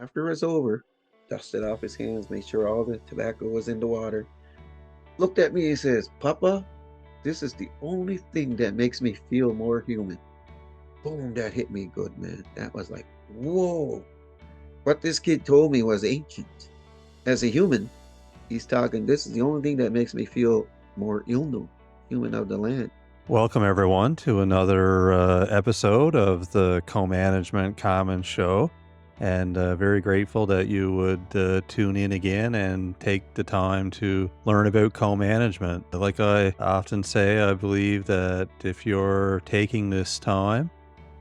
After it was over, dusted off his hands, made sure all the tobacco was in the water, looked at me and says, Papa, this is the only thing that makes me feel more human. Boom, that hit me good, man. That was like, whoa. What this kid told me was ancient. As a human, he's talking, this is the only thing that makes me feel more Ilnu, human of the land. Welcome, everyone, to another episode of the Co-Management Commons Show. And very grateful that you would tune in again and take the time to learn about co-management. Like I often say, I believe that if you're taking this time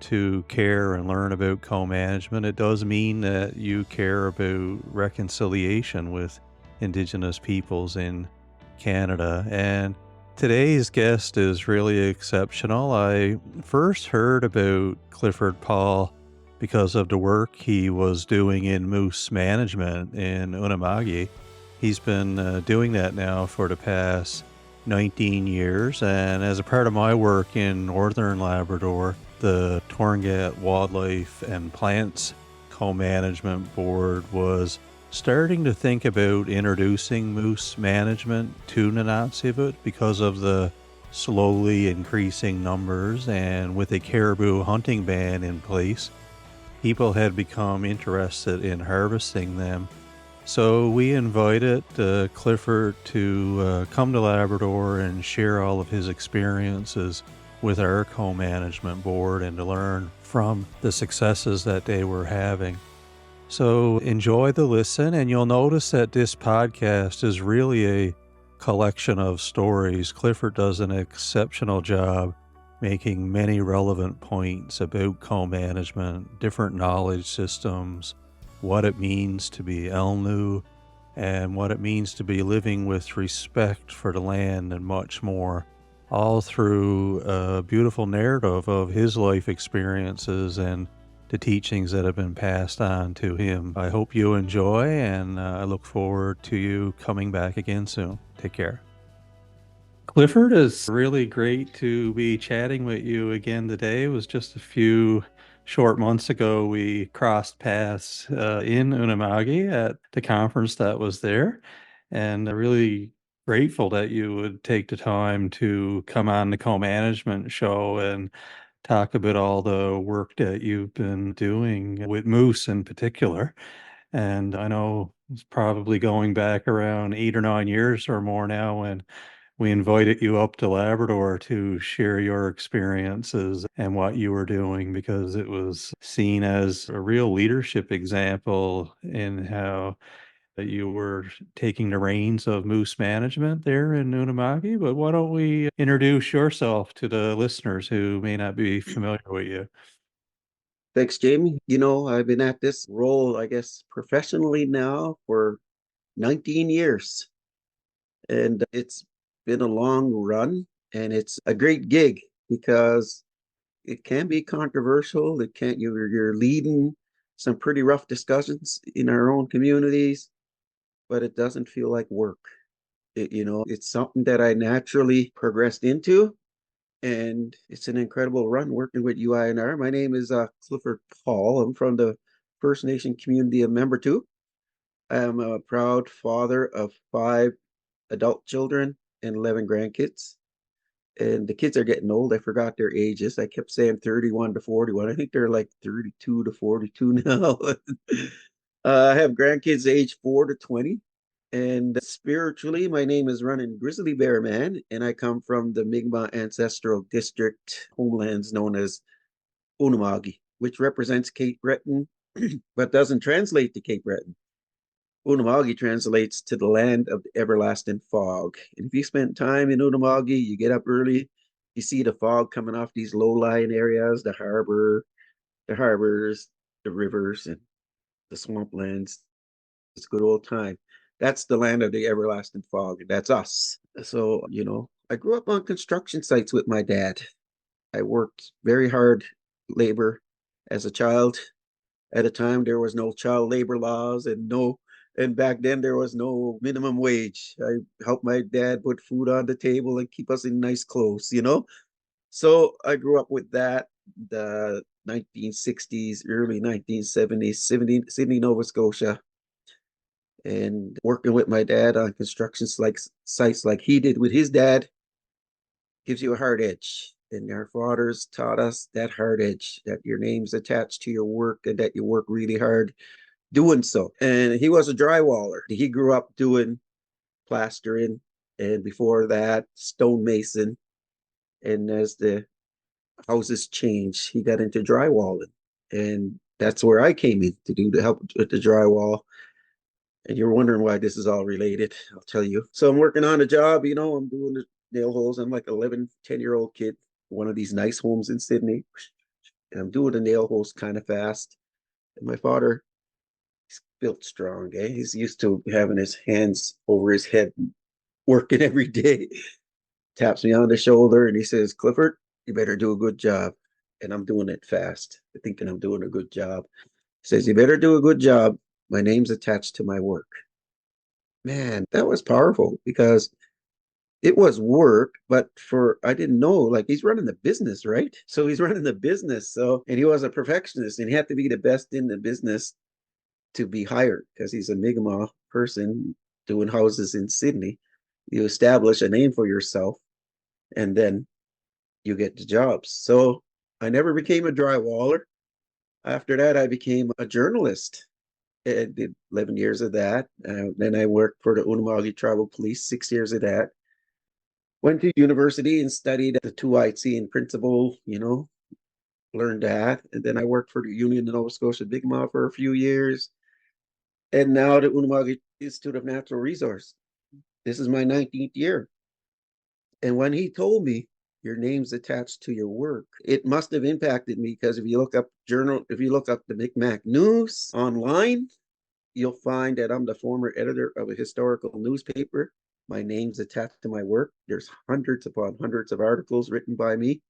to care and learn about co-management, it does mean that you care about reconciliation with Indigenous peoples in Canada. And today's guest is really exceptional. I first heard about Clifford Paul because of the work he was doing in moose management in Unama'ki. He's been doing that now for the past 19 years, and as a part of my work in Northern Labrador, the Torngat Wildlife and Plants Co-Management Board was starting to think about introducing moose management to Netukulimk because of the slowly increasing numbers, and with a caribou hunting ban in place, people had become interested in harvesting them. So we invited Clifford to come to Labrador and share all of his experiences with our co-management board and to learn from the successes that they were having. So enjoy the listen, and you'll notice that this podcast is really a collection of stories. Clifford does an exceptional job making many relevant points about co-management, different knowledge systems, what it means to be L'nu, and what it means to be living with respect for the land, and much more, all through a beautiful narrative of his life experiences and the teachings that have been passed on to him. I hope you enjoy, and I look forward to you coming back again soon. Take care. Clifford, it's really great to be chatting with you again today. It was just a few short months ago we crossed paths in Unama'ki at the conference that was there, and I'm really grateful that you would take the time to come on the co-management show and talk about all the work that you've been doing with moose in particular. And I know it's probably going back around 8 or 9 years or more now when we invited you up to Labrador to share your experiences and what you were doing, because it was seen as a real leadership example in how that you were taking the reins of moose management there in Unama'ki. But why don't we introduce yourself to the listeners who may not be familiar with you? Thanks, Jamie. I've been at this role, I guess, professionally now for 19 years. And it's been a long run, and it's a great gig because it can be controversial. You're leading some pretty rough discussions in our own communities, but it doesn't feel like work. It's something that I naturally progressed into, and it's an incredible run working with UINR. My name is Clifford Paul. I'm from the First Nation community of Member 2. I am a proud father of 5 adult children and 11 grandkids. And the kids are getting old. I forgot their ages. I kept saying 31 to 41. I think they're like 32 to 42 now. I have grandkids age 4 to 20. And spiritually, my name is Running Grizzly Bear Man, and I come from the Mi'kmaq Ancestral District homelands known as Unama'ki, which represents Cape Breton, but doesn't translate to Cape Breton. Unama'ki translates to the land of the everlasting fog. And if you spend time in Unama'ki, you get up early, you see the fog coming off these low-lying areas, the harbors, the rivers, and the swamplands. It's a good old time. That's the land of the everlasting fog. That's us. So, I grew up on construction sites with my dad. I worked very hard labor as a child. At a time, there was no child labor laws and back then there was no minimum wage. I helped my dad put food on the table and keep us in nice clothes. So I grew up with that. the 1960s, early 1970s, Sydney, Nova Scotia, and working with my dad on construction sites like he did with his dad gives you a hard edge. And our fathers taught us that hard edge, that your name's attached to your work and that you work really hard doing so. And he was a drywaller. He grew up doing plastering, and before that, stonemason. And as the houses changed, he got into drywalling. And that's where I came in to do to help with the drywall. And you're wondering why this is all related. I'll tell you. So I'm working on a job, I'm doing the nail holes. I'm like 11, 10-year-old kid, one of these nice homes in Sydney. And I'm doing the nail holes kind of fast. And my father, he's built strong, eh? He's used to having his hands over his head, working every day. Taps me on the shoulder and he says, Clifford, you better do a good job. And I'm doing it fast, thinking I'm doing a good job. He says, you better do a good job. My name's attached to my work. Man, that was powerful because it was work, but I didn't know, like he's running the business, right? So he's running the business. So, and he was a perfectionist and he had to be the best in the business to be hired because he's a Mi'kmaq person doing houses in Sydney. You establish a name for yourself and then you get the jobs. So I never became a drywaller. After that, I became a journalist. I did 11 years of that. Then I worked for the Unama'ki Tribal Police, 6 years of that. Went to university and studied the Tuaitsi principle, learned that. And then I worked for the Union of Nova Scotia Mi'kmaq for a few years. And now the Unama'ki Institute of Natural Resource. This is my 19th year. And when he told me your name's attached to your work, it must have impacted me because if you look up the Micmac news online, you'll find that I'm the former editor of a historical newspaper. My name's attached to my work. There's hundreds upon hundreds of articles written by me,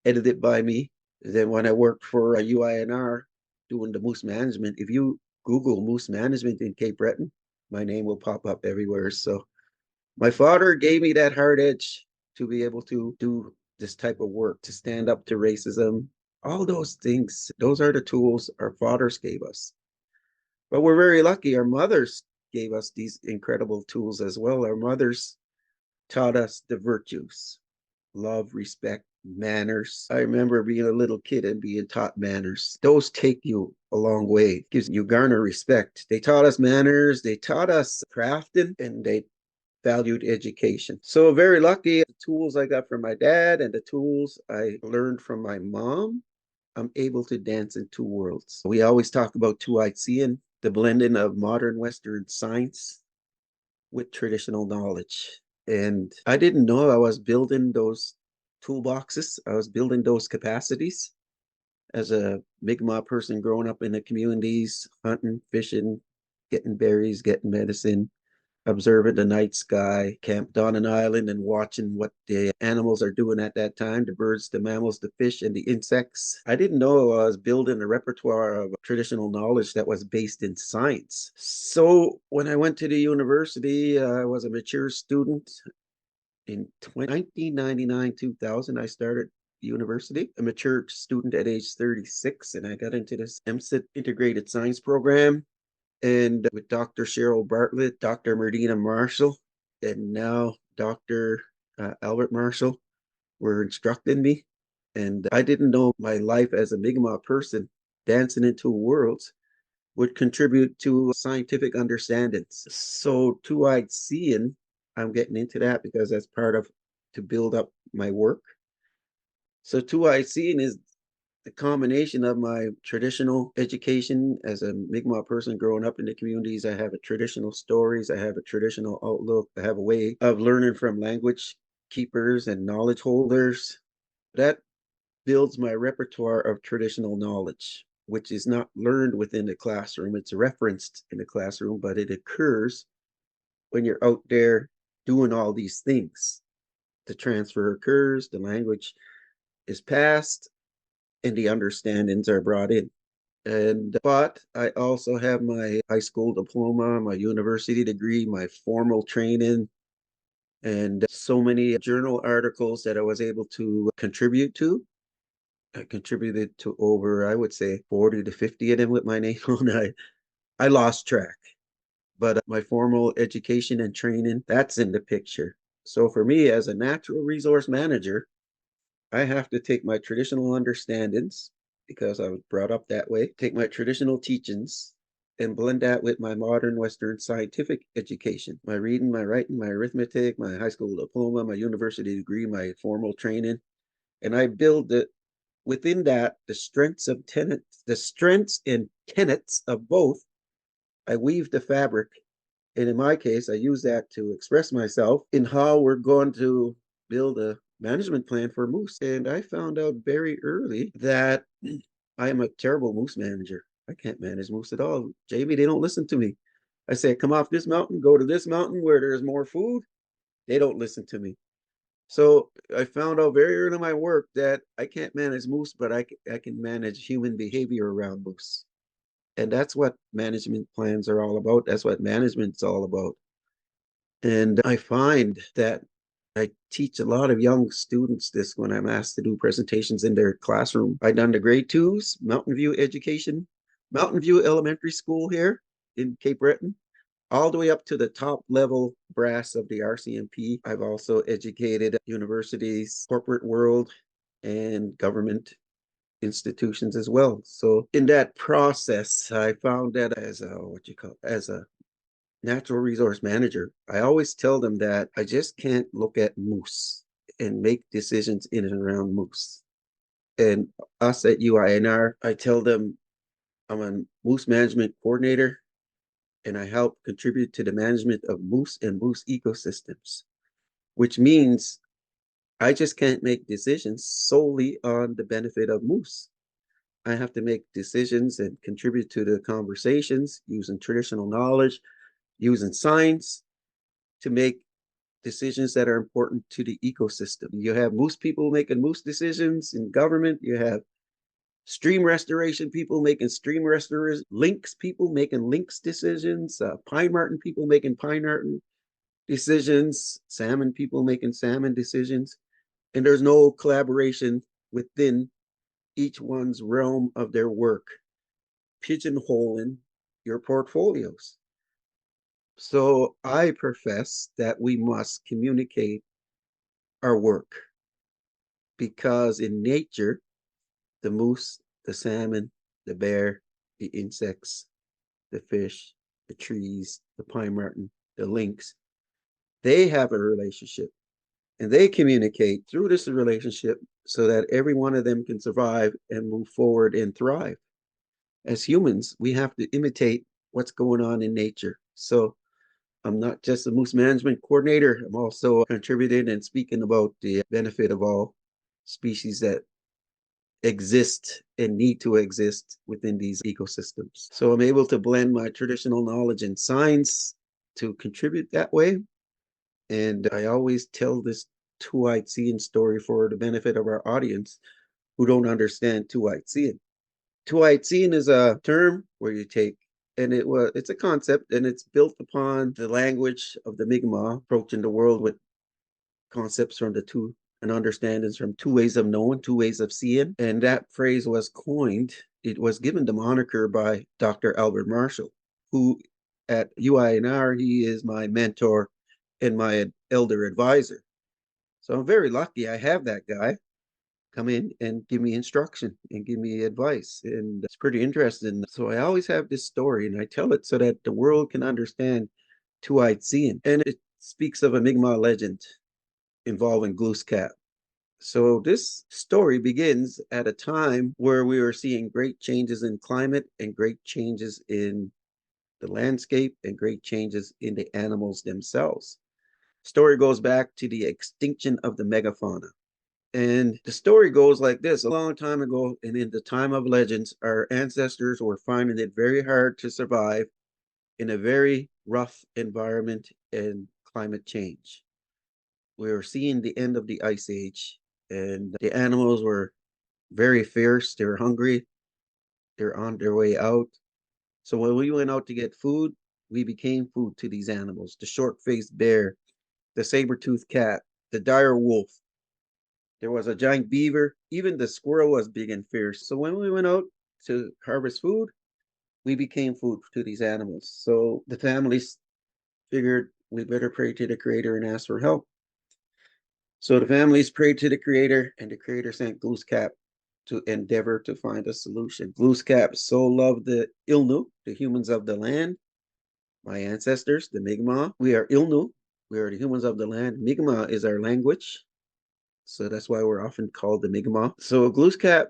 edited by me. Then when I worked for a UINR doing the moose management, if you Google moose management in Cape Breton, my name will pop up everywhere. So my father gave me that hard edge to be able to do this type of work, to stand up to racism, all those things. Those are the tools our fathers gave us. But we're very lucky. Our mothers gave us these incredible tools as well. Our mothers taught us the virtues, love, respect, manners. I remember being a little kid and being taught manners. Those take you a long way, gives you garner respect. They taught us manners, they taught us crafting, and they valued education. So very lucky. The tools I got from my dad and the tools I learned from my mom, I'm able to dance in two worlds. We always talk about Tuaitsean, the blending of modern Western science with traditional knowledge. And I didn't know I was building those toolboxes. I was building those capacities as a Mi'kmaq person growing up in the communities, hunting, fishing, getting berries, getting medicine, observing the night sky, camped on an island and watching what the animals are doing at that time, the birds, the mammals, the fish, and the insects. I didn't know I was building a repertoire of traditional knowledge that was based in science. So when I went to the university, I was a mature student. In 1999, 2000, I started university, a mature student at age 36, and I got into this MSIT integrated science program and with Dr. Cheryl Bartlett, Dr. Merdina Marshall, and now Dr. Albert Marshall were instructing me. And I didn't know my life as a Mi'kmaq person dancing into worlds would contribute to scientific understandings. So two-eyed seeing, I'm getting into that because that's part of to build up my work. So two-eyed seeing is the combination of my traditional education as a Mi'kmaq person growing up in the communities. I have a traditional stories. I have a traditional outlook. I have a way of learning from language keepers and knowledge holders. That builds my repertoire of traditional knowledge, which is not learned within the classroom. It's referenced in the classroom, but it occurs when you're out there doing all these things. The transfer occurs, the language is passed, and the understandings are brought in. But I also have my high school diploma, my university degree, my formal training, and so many journal articles that I was able to contribute to. I contributed to over, I would say, 40 to 50 of them with my name on. I lost track, but my formal education and training, that's in the picture. So for me, as a natural resource manager, I have to take my traditional understandings because I was brought up that way, take my traditional teachings and blend that with my modern Western scientific education, my reading, my writing, my arithmetic, my high school diploma, my university degree, my formal training. And I build it within that the strengths and tenets of both. I weave the fabric. And in my case, I use that to express myself in how we're going to build a management plan for moose. And I found out very early that I am a terrible moose manager. I can't manage moose at all. Jamie, they don't listen to me. I say, come off this mountain, go to this mountain where there's more food. They don't listen to me. So I found out very early in my work that I can't manage moose, but I can manage human behavior around moose. And that's what management plans are all about. That's what management's all about. And I find that I teach a lot of young students this when I'm asked to do presentations in their classroom. I've done the grade twos, Mountain View Education, Mountain View Elementary School here in Cape Breton, all the way up to the top level brass of the RCMP. I've also educated universities, corporate world, and government institutions as well. So in that process, I found that as a as a natural resource manager, I always tell them that I just can't look at moose and make decisions in and around moose. And us at UINR, I tell them I'm a moose management coordinator and I help contribute to the management of moose and moose ecosystems, which means I just can't make decisions solely on the benefit of moose. I have to make decisions and contribute to the conversations using traditional knowledge, using science to make decisions that are important to the ecosystem. You have moose people making moose decisions in government. You have stream restoration people making stream restoration, lynx people making lynx decisions, pine marten people making pine marten decisions, salmon people making salmon decisions. And there's no collaboration within each one's realm of their work, pigeonholing your portfolios. So I profess that we must communicate our work because in nature, the moose, the salmon, the bear, the insects, the fish, the trees, the pine marten, the lynx, they have a relationship and they communicate through this relationship so that every one of them can survive and move forward and thrive. As humans, we have to imitate what's going on in nature. So I'm not just a moose management coordinator, I'm also contributing and speaking about the benefit of all species that exist and need to exist within these ecosystems. So I'm able to blend my traditional knowledge and science to contribute that way. And I always tell this two-eyed seeing story for the benefit of our audience who don't understand two-eyed seeing. Two-eyed seeing is a term where you take, and it's a concept, and it's built upon the language of the Mi'kmaq, approaching the world with concepts from the two and understandings from two ways of knowing, two ways of seeing. And that phrase was coined, it was given the moniker by Dr. Albert Marshall, who at UINR, he is my mentor and my elder advisor. So I'm very lucky I have that guy come in and give me instruction and give me advice. And it's pretty interesting. So I always have this story and I tell it so that the world can understand two-eyed seeing. And it speaks of a Mi'kmaq legend involving Glooskap. So this story begins at a time where we were seeing great changes in climate and great changes in the landscape and great changes in the animals themselves. Story goes back to the extinction of the megafauna. And the story goes like this. A long time ago, and in the time of legends, our ancestors were finding it very hard to survive in a very rough environment and climate change. We were seeing the end of the ice age, and the animals were very fierce. They were hungry. They're on their way out. So when we went out to get food, we became food to these animals. The short-faced bear, the saber-toothed cat, the dire wolf, There was a giant beaver. Even the squirrel was big and fierce. So when we went out to harvest food, we became food to these animals. So the families figured we better pray to the creator and ask for help. So the families prayed to the creator, and the creator sent Glooskap to endeavor to find a solution. Glooskap so loved the L'nu, the humans of the land, my ancestors, the Mi'kmaq. We are L'nu. We are the humans of the land. Mi'kmaq is our language. So that's why we're often called the Mi'kmaq. So Glooskap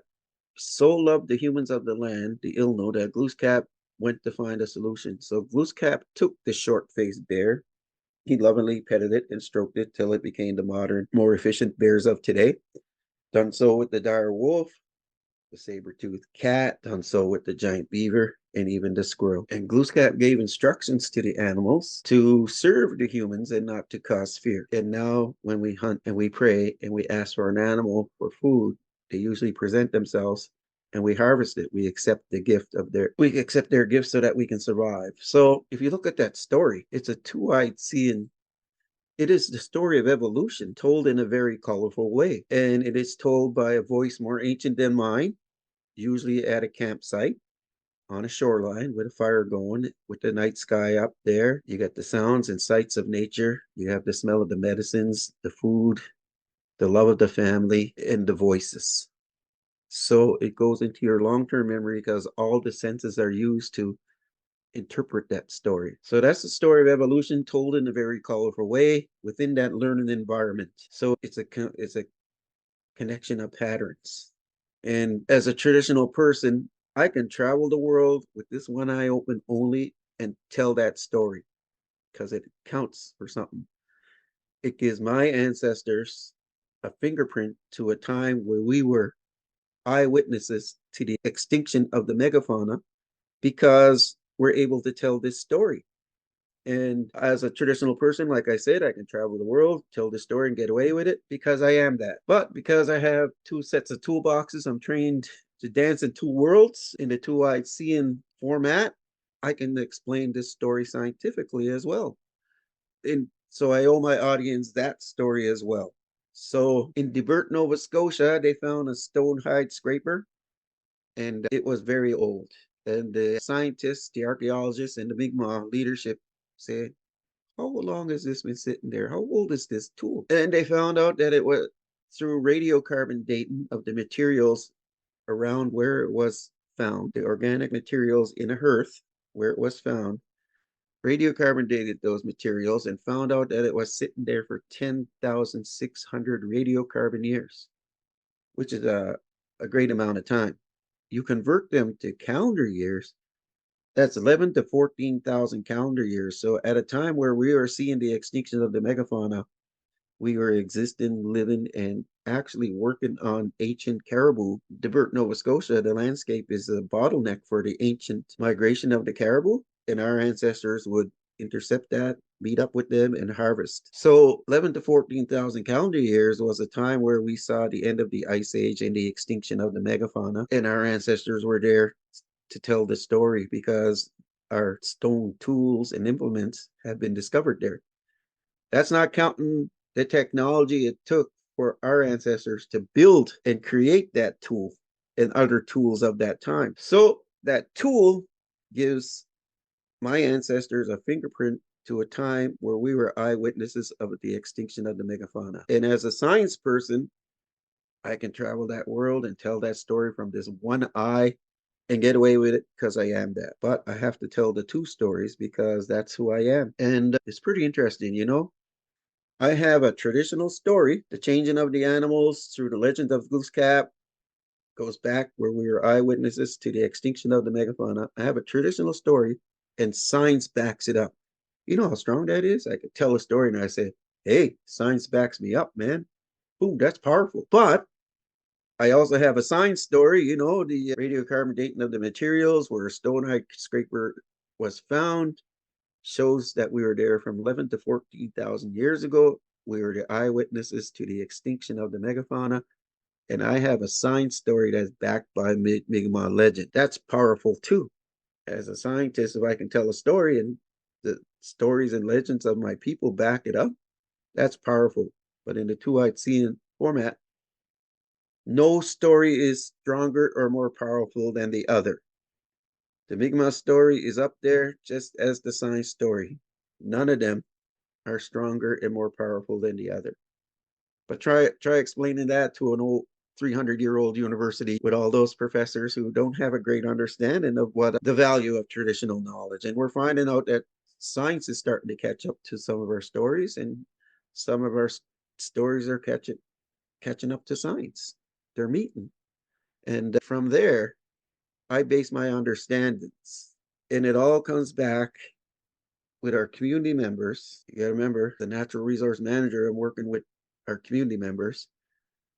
so loved the humans of the land, the L'nu, that Glooskap went to find a solution. So Glooskap took the short-faced bear. He lovingly petted it and stroked it till it became the modern, more efficient bears of today. Done so with the dire wolf, the saber-toothed cat, done so with the giant beaver, and even the squirrel. And Glooskap gave instructions to the animals to serve the humans and not to cause fear. And now when we hunt and we pray and we ask for an animal for food, they usually present themselves and we harvest it. We accept the gift of we accept their gift so that we can survive. So if you look at that story, it's a two-eyed seeing. It is the story of evolution told in a very colorful way. And it is told by a voice more ancient than mine, usually at a campsite on a shoreline with a fire going, with the night sky up there. You got the sounds and sights of nature. You have the smell of the medicines, the food, the love of the family, and the voices. So it goes into your long-term memory because all the senses are used to interpret that story. So that's the story of evolution told in a very colorful way within that learning environment. So it's a connection of patterns. And as a traditional person, I can travel the world with this one eye open only and tell that story because it counts for something. It gives my ancestors a fingerprint to a time where we were eyewitnesses to the extinction of the megafauna because we're able to tell this story. And as a traditional person, like I said, I can travel the world, tell the story, and get away with it because I am that. But because I have two sets of toolboxes, I'm trained to dance in two worlds in the two-eyed seeing format. I can explain this story scientifically as well. And so I owe my audience that story as well. So in Breton, Nova Scotia, they found a stone hide scraper, and it was very old. And the scientists, the archaeologists, and the Mi'kmaq leadership said, how long has this been sitting there? How old is this tool? And they found out that it was through radiocarbon dating of the materials around where it was found, the organic materials in a hearth where it was found, radiocarbon dated those materials and found out that it was sitting there for 10,600 radiocarbon years, which is a great amount of time. You convert them to calendar years, that's 11 to 14,000 calendar years. So at a time where we are seeing the extinction of the megafauna, we were existing, living, and actually working on ancient caribou. Divert, Nova Scotia, the landscape is a bottleneck for the ancient migration of the caribou, and our ancestors would intercept that, meet up with them, and harvest. So 11 to 14,000 calendar years was a time where we saw the end of the ice age and the extinction of the megafauna, and our ancestors were there to tell the story because our stone tools and implements have been discovered there. That's not counting the technology it took for our ancestors to build and create that tool and other tools of that time. So that tool gives my ancestors a fingerprint to a time where we were eyewitnesses of the extinction of the megafauna. And as a science person, I can travel that world and tell that story from this one eye and get away with it because I am that. But I have to tell the two stories because that's who I am. And it's pretty interesting, you know. I have a traditional story, the changing of the animals through the legend of Glooskap goes back where we were eyewitnesses to the extinction of the megafauna. I have a traditional story and science backs it up. You know how strong that is? I could tell a story and I say, hey, science backs me up, man. Boom, that's powerful. But I also have a science story, you know, the radiocarbon dating of the materials where a stone scraper was found shows that we were there from 11 to 14,000 years ago. We were the eyewitnesses to the extinction of the megafauna. And I have a science story that's backed by Mi'kmaq legend. That's powerful too. As a scientist, if I can tell a story and the stories and legends of my people back it up, that's powerful. But in the two-eyed seeing format, No story is stronger or more powerful than the other. The Mi'kmaq story is up there just as the science story. None of them are stronger and more powerful than the other. But try explaining that to an old 300-year-old university with all those professors who don't have a great understanding of what the value of traditional knowledge. And we're finding out that science is starting to catch up to some of our stories, and some of our stories are catching up to science. They're meeting. And from there, I base my understandings. And it all comes back with our community members. You got to remember, the natural resource manager, I'm working with our community members.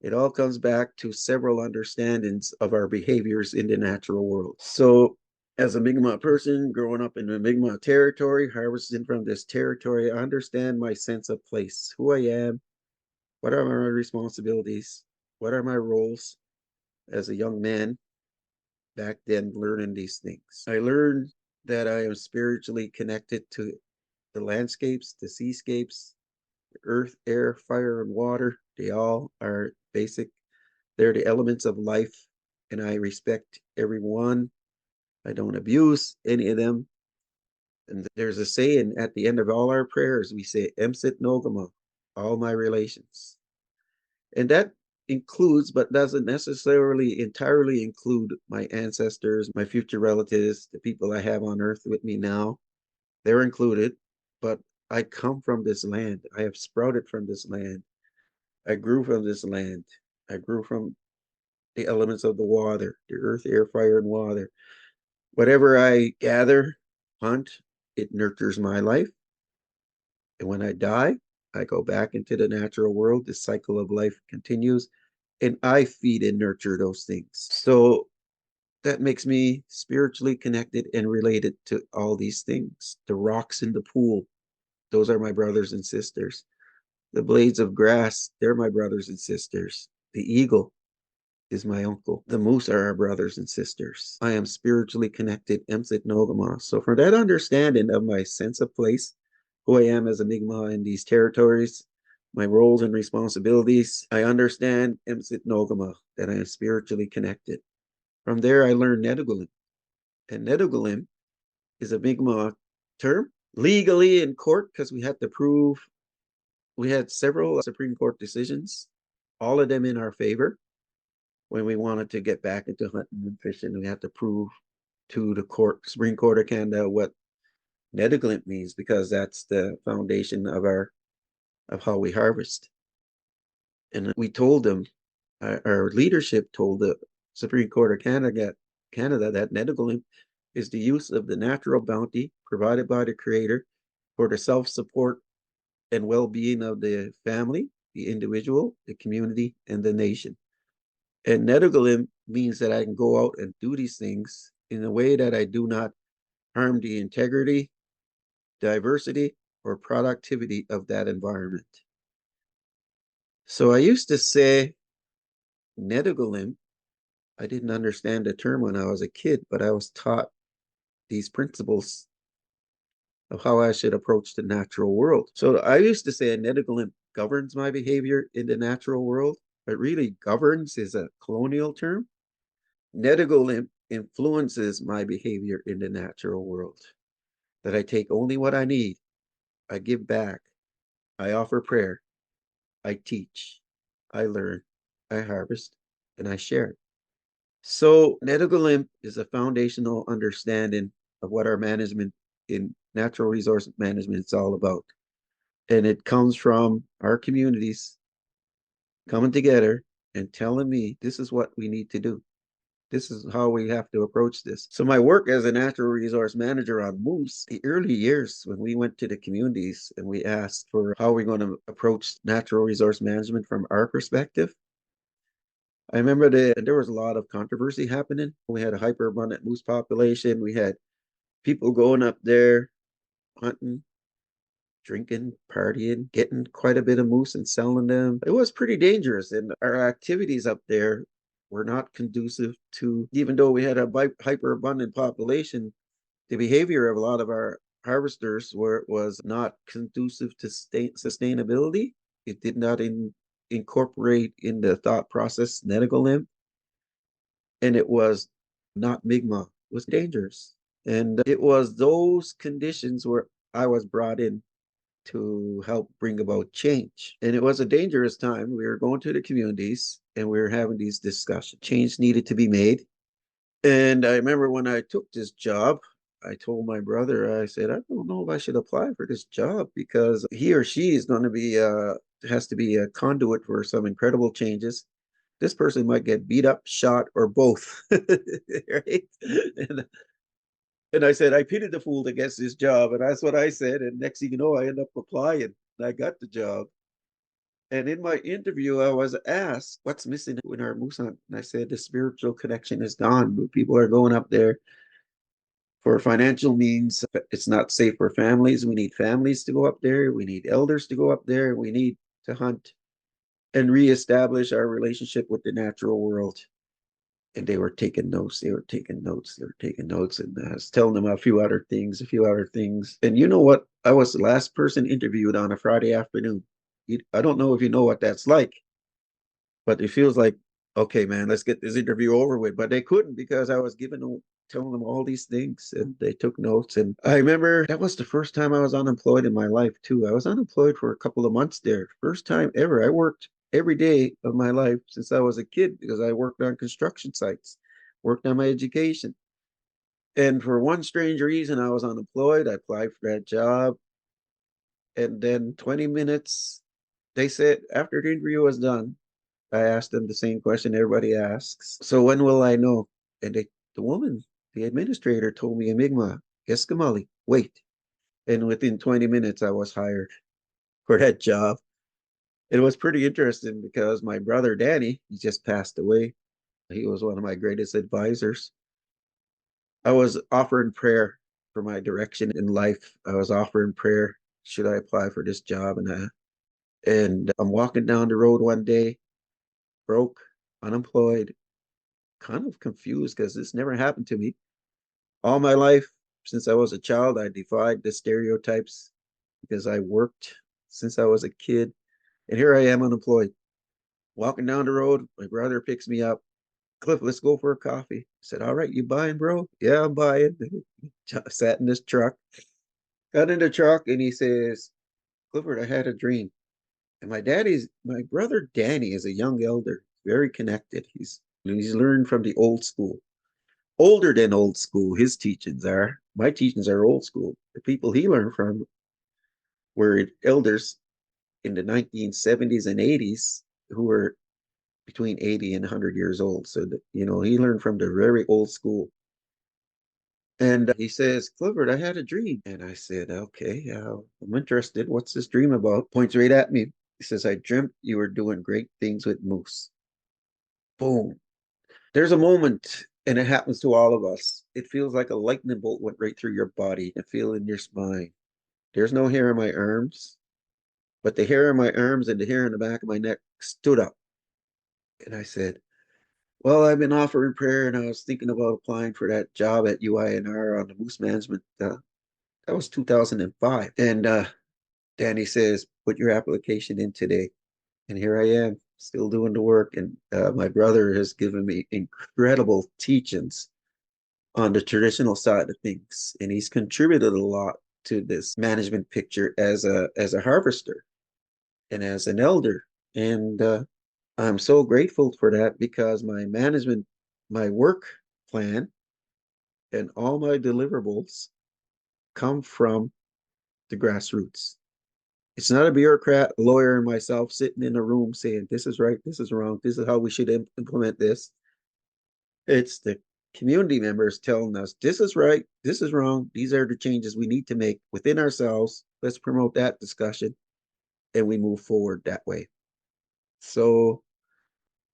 It all comes back to several understandings of our behaviors in the natural world. So, as a Mi'kmaq person growing up in the Mi'kmaq territory, harvesting from this territory, I understand my sense of place, who I am, what are my responsibilities, what are my roles as a young man back then learning these things. I learned that I am spiritually connected to the landscapes, the seascapes, the earth, air, fire, and water. They all are basic. They're the elements of life, and I respect everyone. I don't abuse any of them. And there's a saying at the end of all our prayers, we say, Emsit Nogama, all my relations. And that includes, but doesn't necessarily entirely include my ancestors, my future relatives, the people I have on earth with me now. They're included, but I come from this land. I have sprouted from this land. I grew from this land. I grew from the elements of the water, the earth, air, fire, and water. Whatever I gather, hunt, it nurtures my life. And when I die, I go back into the natural world. The cycle of life continues, and I feed and nurture those things. So that makes me spiritually connected and related to all these things. The rocks in the pool, those are my brothers and sisters. The blades of grass, they're my brothers and sisters. The eagle is my uncle. The moose are our brothers and sisters. I am spiritually connected, Emsit Nogama. So for that understanding of my sense of place, who I am as a Mi'kmaq in these territories, my roles and responsibilities, I understand Emsit Nogama, that I am spiritually connected. From there, I learned Netukulimk. And Netukulimk is a Mi'kmaq term legally in court because we had to prove, we had several Supreme Court decisions, all of them in our favor. When we wanted to get back into hunting and fishing, we had to prove to the Supreme Court of Canada what Netukulimk means, because that's the foundation of how we harvest. And we told them, our leadership told the Supreme Court of Canada that Netukulimk is the use of the natural bounty provided by the Creator for the self-support and well-being of the family, the individual, the community, and the nation. And Netukulimk means that I can go out and do these things in a way that I do not harm the integrity, diversity, or productivity of that environment. So I used to say Netukulimk. I didn't understand the term when I was a kid, but I was taught these principles of how I should approach the natural world. So I used to say Netukulimk governs my behavior in the natural world, but really governs is a colonial term. Netukulimk influences my behavior in the natural world. That I take only what I need, I give back, I offer prayer, I teach, I learn, I harvest, and I share. So Netukulimk is a foundational understanding of what our management in natural resource management is all about. And it comes from our communities coming together and telling me this is what we need to do. This is how we have to approach this. So my work as a natural resource manager on moose, the early years when we went to the communities and we asked for how we're going to approach natural resource management from our perspective, I remember that there was a lot of controversy happening. We had a hyperabundant moose population. We had people going up there hunting, drinking, partying, getting quite a bit of moose and selling them. It was pretty dangerous. And our activities up there were not conducive to, even though we had a hyperabundant population, the behavior of a lot of our harvesters was not conducive to sustainability. It did not incorporate in the thought process Netukulimk, and it was not Mi'kmaq. It was dangerous. And it was those conditions where I was brought in to help bring about change. And it was a dangerous time. We were going to the communities and we were having these discussions. Change needed to be made. And I remember when I took this job, I told my brother, I said, I don't know if I should apply for this job because he or she is going to be, has to be a conduit for some incredible changes. This person might get beat up, shot, or both. Right? And, and I said, I pitied the fool that gets this job. And that's what I said. And next thing you know, I end up applying and I got the job. And in my interview, I was asked, what's missing in our Musang? And I said, the spiritual connection is gone. People are going up there for financial means. It's not safe for families. We need families to go up there. We need elders to go up there. We need to hunt and reestablish our relationship with the natural world. And they were taking notes. They were taking notes. They were taking notes. And I was telling them a few other things, a few other things. And you know what? I was the last person interviewed on a Friday afternoon. I don't know if you know what that's like, but it feels like, okay, man, let's get this interview over with. But they couldn't because I was telling them all these things and they took notes. And I remember that was the first time I was unemployed in my life too. I was unemployed for a couple of months there. First time ever. I worked every day of my life since I was a kid because I worked on construction sites, worked on my education. And for one strange reason, I was unemployed. I applied for that job. And then 20 minutes, they said, after the interview was done, I asked them the same question everybody asks. So when will I know? And the woman, the administrator told me in Mi'kmaq, Eskamali, wait. And within 20 minutes, I was hired for that job. It was pretty interesting because my brother Danny, he just passed away. He was one of my greatest advisors. I was offering prayer for my direction in life. I was offering prayer. Should I apply for this job? And I'm walking down the road one day, broke, unemployed, kind of confused because this never happened to me. All my life, since I was a child, I defied the stereotypes because I worked since I was a kid. And here I am unemployed. Walking down the road, my brother picks me up. Cliff, let's go for a coffee. I said, all right, you buying, bro? Yeah, I'm buying. Sat in this truck, got in the truck, and he says, Clifford, I had a dream. And my brother Danny is a young elder, very connected. He's learned from the old school, older than old school. His teachings are. My teachings are old school. The people he learned from were elders in the 1970s and 80s who were between 80 and 100 years old. So, he learned from the very old school. And he says, Clifford, I had a dream. And I said, okay, I'm interested. What's this dream about? Points right at me. He says, I dreamt you were doing great things with moose. Boom. There's a moment, and it happens to all of us. It feels like a lightning bolt went right through your body and feel in your spine. There's no hair in my arms, but the hair in my arms and the hair in the back of my neck stood up. And I said, well, I've been offering prayer and I was thinking about applying for that job at UINR on the moose management. That was 2005. And Danny says, put your application in today. And here I am, still doing the work. And my brother has given me incredible teachings on the traditional side of things. And he's contributed a lot to this management picture as a harvester and as an elder. And I'm so grateful for that because my work plan and all my deliverables come from the grassroots. It's not a bureaucrat, a lawyer, and myself sitting in a room saying, this is right, this is wrong, this is how we should implement this. It's the community members telling us, this is right, this is wrong, these are the changes we need to make within ourselves. Let's promote that discussion, and we move forward that way. So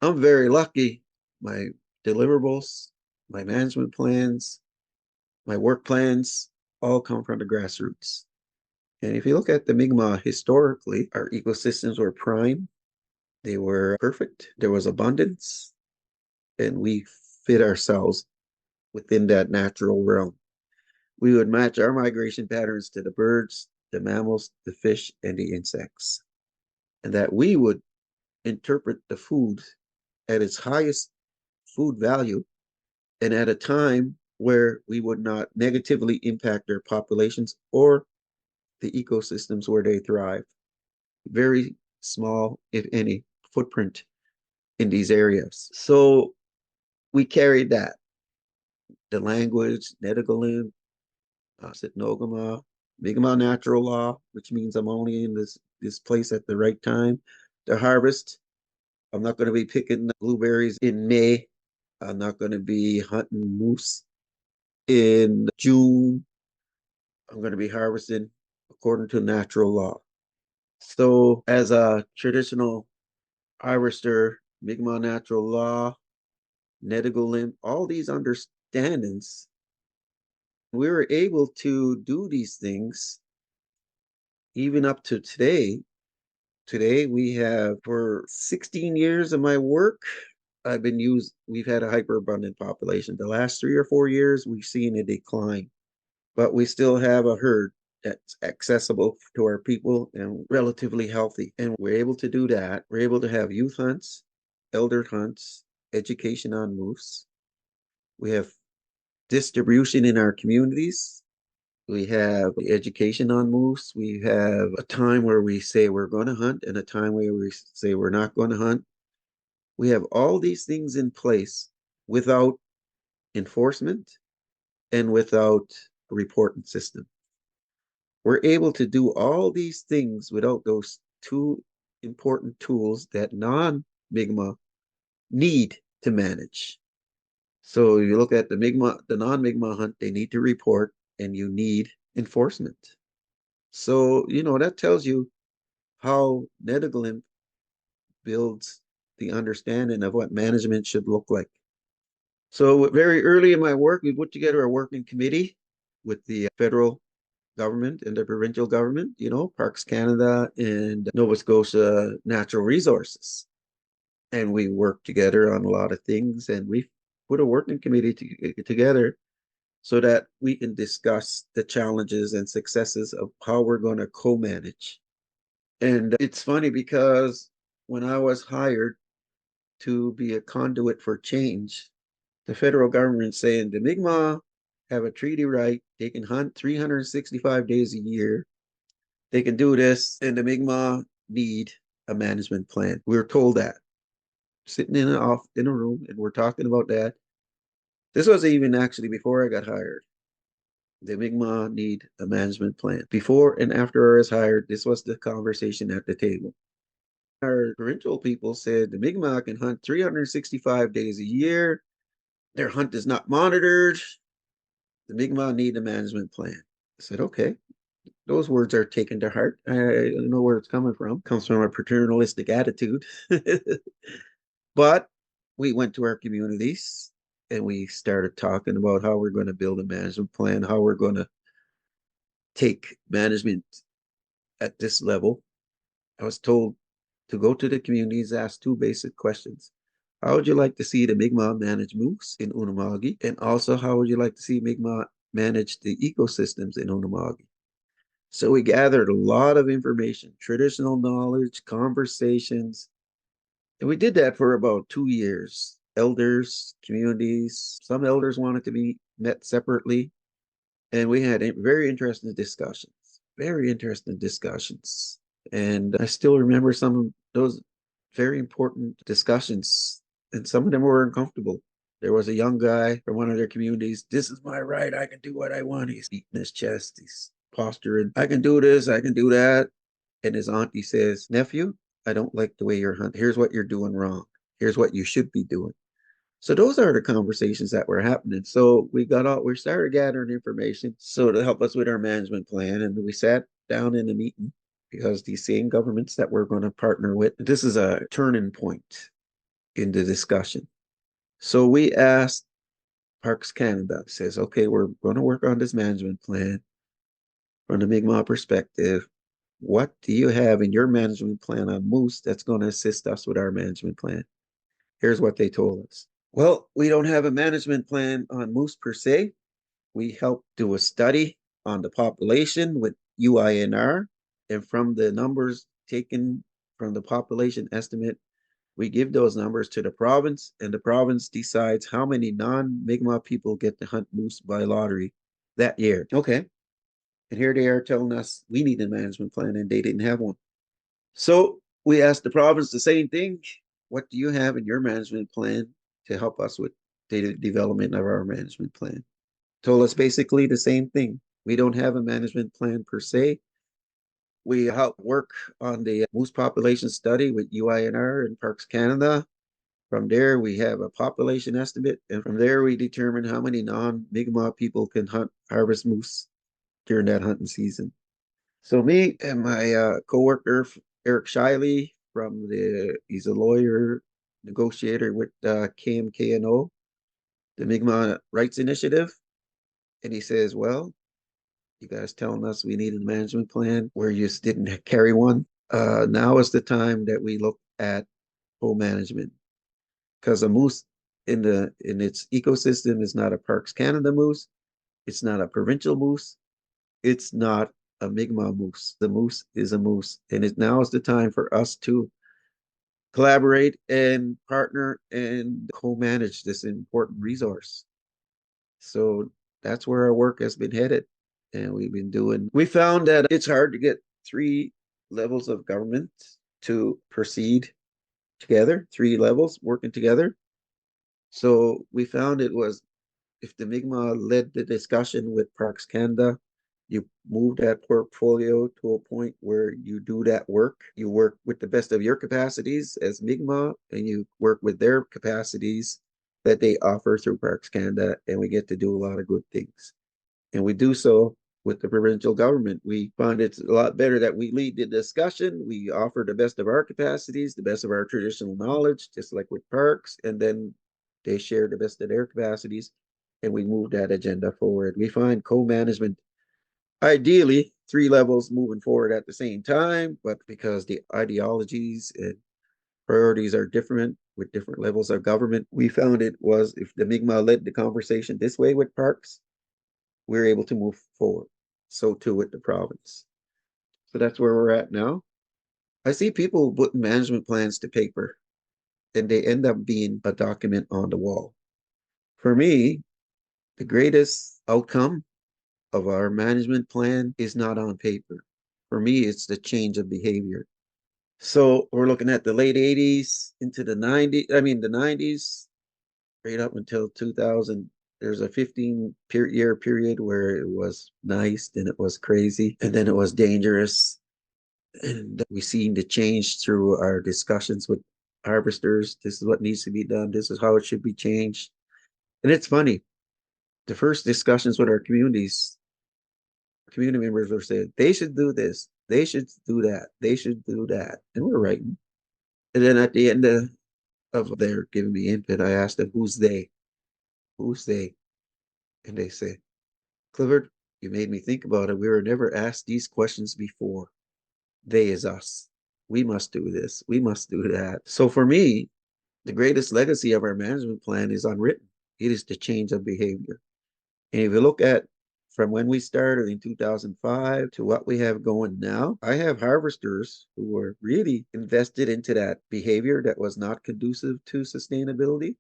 I'm very lucky. My deliverables, my management plans, my work plans all come from the grassroots. And if you look at the Mi'kmaq historically, our ecosystems were prime, they were perfect, there was abundance, and we fit ourselves within that natural realm. We would match our migration patterns to the birds, the mammals, the fish, and the insects. And that we would interpret the food at its highest food value and at a time where we would not negatively impact their populations or the ecosystems where they thrive. Very small, if any, footprint in these areas. So we carried that, the language, Netukulimk, Sitnogama, Mi'kmaq natural law, which means I'm only in this place at the right time to harvest. I'm not going to be picking blueberries in May. I'm not going to be hunting moose in June. I'm going to be harvesting according to natural law. So, as a traditional harvester, Mi'kmaq natural law, Netukulimk, all these understandings, we were able to do these things even up to today. Today, we have for 16 years of my work, we've had a hyperabundant population. The last 3 or 4 years, we've seen a decline, but we still have a herd that's accessible to our people and relatively healthy. And we're able to do that. We're able to have youth hunts, elder hunts, education on moose. We have distribution in our communities. We have education on moose. We have a time where we say we're going to hunt and a time where we say we're not going to hunt. We have all these things in place without enforcement and without a reporting system. We're able to do all these things without those two important tools that non-Mi'kmaq need to manage. So you look at the non-Mi'kmaq hunt, they need to report and you need enforcement. So, that tells you how Netukulimk builds the understanding of what management should look like. So very early in my work, we put together a working committee with the federal government and the provincial government, Parks Canada and Nova Scotia Natural Resources. And we worked together on a lot of things and we put a working committee together so that we can discuss the challenges and successes of how we're going to co-manage. And it's funny because when I was hired to be a conduit for change, the federal government saying the Mi'kmaq have a treaty right. They can hunt 365 days a year. They can do this, and the Mi'kmaq need a management plan. We were told that. Sitting in a room, and we're talking about that. This was even actually before I got hired. The Mi'kmaq need a management plan. Before and after I was hired, this was the conversation at the table. Our provincial people said the Mi'kmaq can hunt 365 days a year. Their hunt is not monitored. The Mi'kmaq need a management plan. I said, okay, those words are taken to heart. I don't know where it's coming from. It comes from a paternalistic attitude. But we went to our communities and we started talking about how we're going to build a management plan, how we're going to take management at this level. I was told to go to the communities, ask two basic questions. How would you like to see the Mi'kmaq manage moose in Unama'ki? And also, how would you like to see Mi'kmaq manage the ecosystems in Unama'ki? So we gathered a lot of information, traditional knowledge, conversations, and we did that for about 2 years. Elders, communities, some elders wanted to be met separately, and we had very interesting discussions, very interesting discussions. And I still remember some of those very important discussions, and some of them were uncomfortable. There was a young guy from one of their communities. This is my right. I can do what I want. He's beating his chest. He's posturing. I can do this. I can do that. And his auntie says, nephew, I don't like the way you're hunting. Here's what you're doing wrong. Here's what you should be doing. So those are the conversations that were happening. So we started gathering information so to help us with our management plan. And we sat down in a meeting because these same governments that we're going to partner with, this is a turning point in the discussion. So we asked Parks Canada, says, okay, we're going to work on this management plan from the Mi'kmaq perspective. What do you have in your management plan on moose that's going to assist us with our management plan? Here's what they told us. Well, we don't have a management plan on moose per se. We helped do a study on the population with UINR, and from the numbers taken from the population estimate, We give those numbers to the province, and the province decides how many non-Mi'kmaq people get to hunt moose by lottery that year. Okay. And here they are telling us we need a management plan, and they didn't have one. So we asked the province the same thing. What do you have in your management plan to help us with data development of our management plan? Told us basically the same thing. We don't have a management plan per se. We help work on the moose population study with UINR and Parks Canada. From there, we have a population estimate, and from there, we determine how many non-Mi'kmaq people can harvest moose during that hunting season. So me and my coworker Eric Shiley he's a lawyer negotiator with KMKNO, the Mi'kmaq Rights Initiative, and he says, "Well, you guys telling us we need a management plan where you just didn't carry one. Now is the time that we look at co-management because a moose in its ecosystem is not a Parks Canada moose, it's not a provincial moose, it's not a Mi'kmaq moose. The moose is a moose, and now is the time for us to collaborate and partner and co-manage this important resource." So that's where our work has been headed. And we found that it's hard to get three levels of government to proceed together, three levels working together. So we found it was if the Mi'kmaq led the discussion with Parks Canada, you move that portfolio to a point where you do that work. You work with the best of your capacities as Mi'kmaq, and you work with their capacities that they offer through Parks Canada, and we get to do a lot of good things. And we do so with the provincial government. We find it's a lot better that we lead the discussion. We offer the best of our capacities, the best of our traditional knowledge, just like with parks, and then they share the best of their capacities, and we move that agenda forward. We find co-management, ideally, three levels moving forward at the same time, but because the ideologies and priorities are different with different levels of government, we found it was if the Mi'kmaq led the conversation this way with parks, we're able to move forward. So too with the province. So that's where we're at now. I see people put management plans to paper and they end up being a document on the wall. For me, the greatest outcome of our management plan is not on paper. For me, it's the change of behavior. So we're looking at the late 80s into the 90s, the 90s, right up until 2000. There's a 15-year period where it was nice, then it was crazy, and then it was dangerous. And we seen the change through our discussions with harvesters. This is what needs to be done. This is how it should be changed. And it's funny. The first discussions with our community members were saying, they should do this. They should do that. They should do that. And we're writing. And then at the end of their giving me input, I asked them, who's they? Who's they? And they say, Clifford, you made me think about it. We were never asked these questions before. They is us. We must do this. We must do that. So for me, the greatest legacy of our management plan is unwritten. It is the change of behavior. And if you look at from when we started in 2005 to what we have going now, I have harvesters who were really invested into that behavior that was not conducive to sustainability.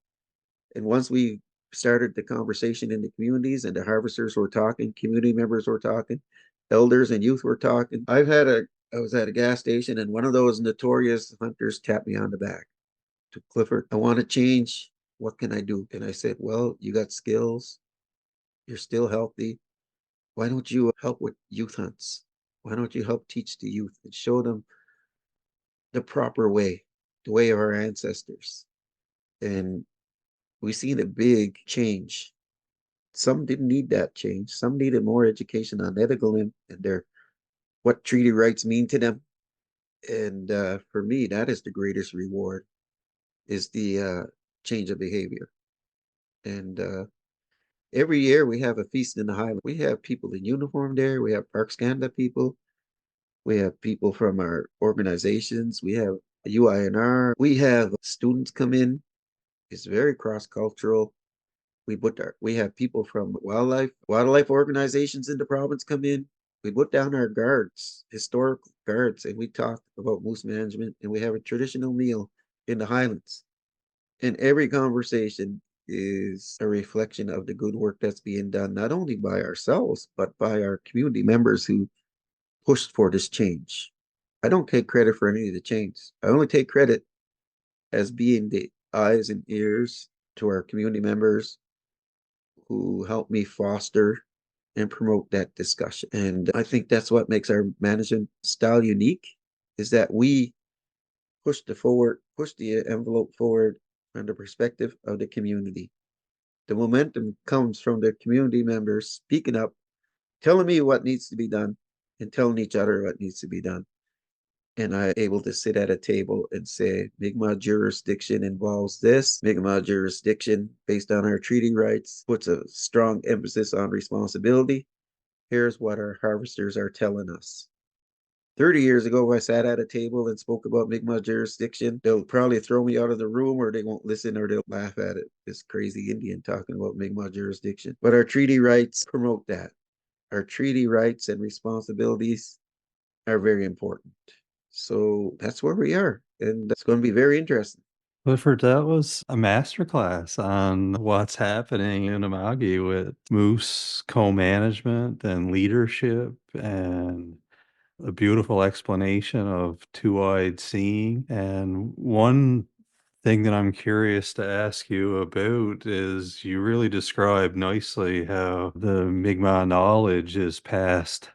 And once we started the conversation in the communities and the harvesters were talking, community members were talking, elders and youth were talking. I was at a gas station and one of those notorious hunters tapped me on the back. To Clifford, I want to change. What can I do? And I said, well, you got skills. You're still healthy. Why don't you help with youth hunts? Why don't you help teach the youth and show them the proper way, the way of our ancestors? And we seen a big change. Some didn't need that change. Some needed more education on Netukulimk and what treaty rights mean to them. And for me, that is the greatest reward, is the change of behavior. And every year we have a feast in the Highland. We have people in uniform there. We have Parks Canada people. We have people from our organizations. We have UINR. We have students come in. It's very cross-cultural. We have people from wildlife organizations in the province come in. We put down our guards, historical guards, and we talk about moose management, and we have a traditional meal in the Highlands. And every conversation is a reflection of the good work that's being done, not only by ourselves, but by our community members who pushed for this change. I don't take credit for any of the change. I only take credit as being the eyes and ears to our community members who helped me foster and promote that discussion. And I think that's what makes our management style unique is that we push the envelope forward from the perspective of the community. The momentum comes from the community members speaking up, telling me what needs to be done, and telling each other what needs to be done. And I'm able to sit at a table and say, Mi'kmaq jurisdiction involves this. Mi'kmaq jurisdiction, based on our treaty rights, puts a strong emphasis on responsibility. Here's what our harvesters are telling us. 30 years ago, if I sat at a table and spoke about Mi'kmaq jurisdiction, they'll probably throw me out of the room or they won't listen or they'll laugh at it. This crazy Indian talking about Mi'kmaq jurisdiction. But our treaty rights promote that. Our treaty rights and responsibilities are very important. So that's where we are. And it's going to be very interesting. Clifford, that was a masterclass on what's happening in Unama'ki with moose co-management and leadership and a beautiful explanation of two-eyed seeing. And one thing that I'm curious to ask you about is you really described nicely how the Mi'kmaq knowledge is passed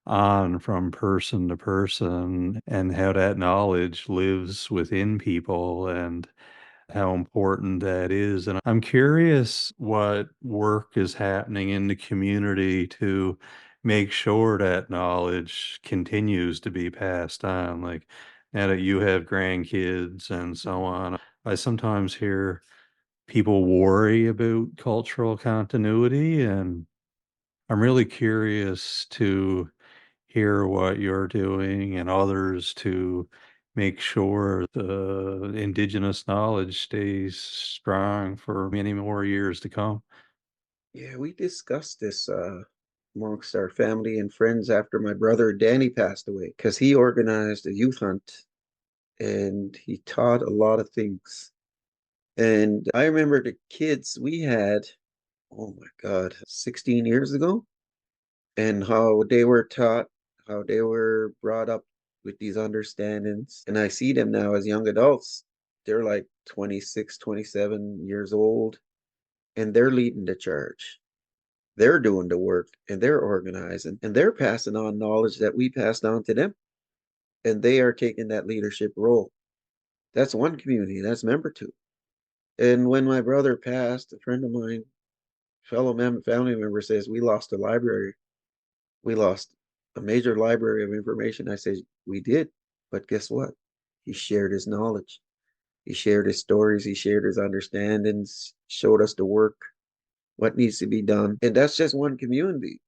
on from person to person and how that knowledge lives within people and how important that is. And I'm curious what work is happening in the community to make sure that knowledge continues to be passed on. Like now that you have grandkids and so on, I sometimes hear people worry about cultural continuity, and I'm really curious to hear what you're doing and others to make sure the Indigenous knowledge stays strong for many more years to come. Yeah, we discussed this amongst our family and friends after my brother Danny passed away because he organized a youth hunt and he taught a lot of things. And I remember the kids we had, oh my God, 16 years ago, and how they were taught, how they were brought up with these understandings. And I see them now as young adults. They're like 26, 27 years old, and they're leading the charge. They're doing the work and they're organizing and they're passing on knowledge that we passed on to them. And they are taking that leadership role. That's one community. That's member two. And when my brother passed, a friend of mine, family member says, we lost a library. We lost a major library of information. I said, we did. But guess what? He shared his knowledge. He shared his stories. He shared his understandings, showed us the work, what needs to be done. And that's just one community.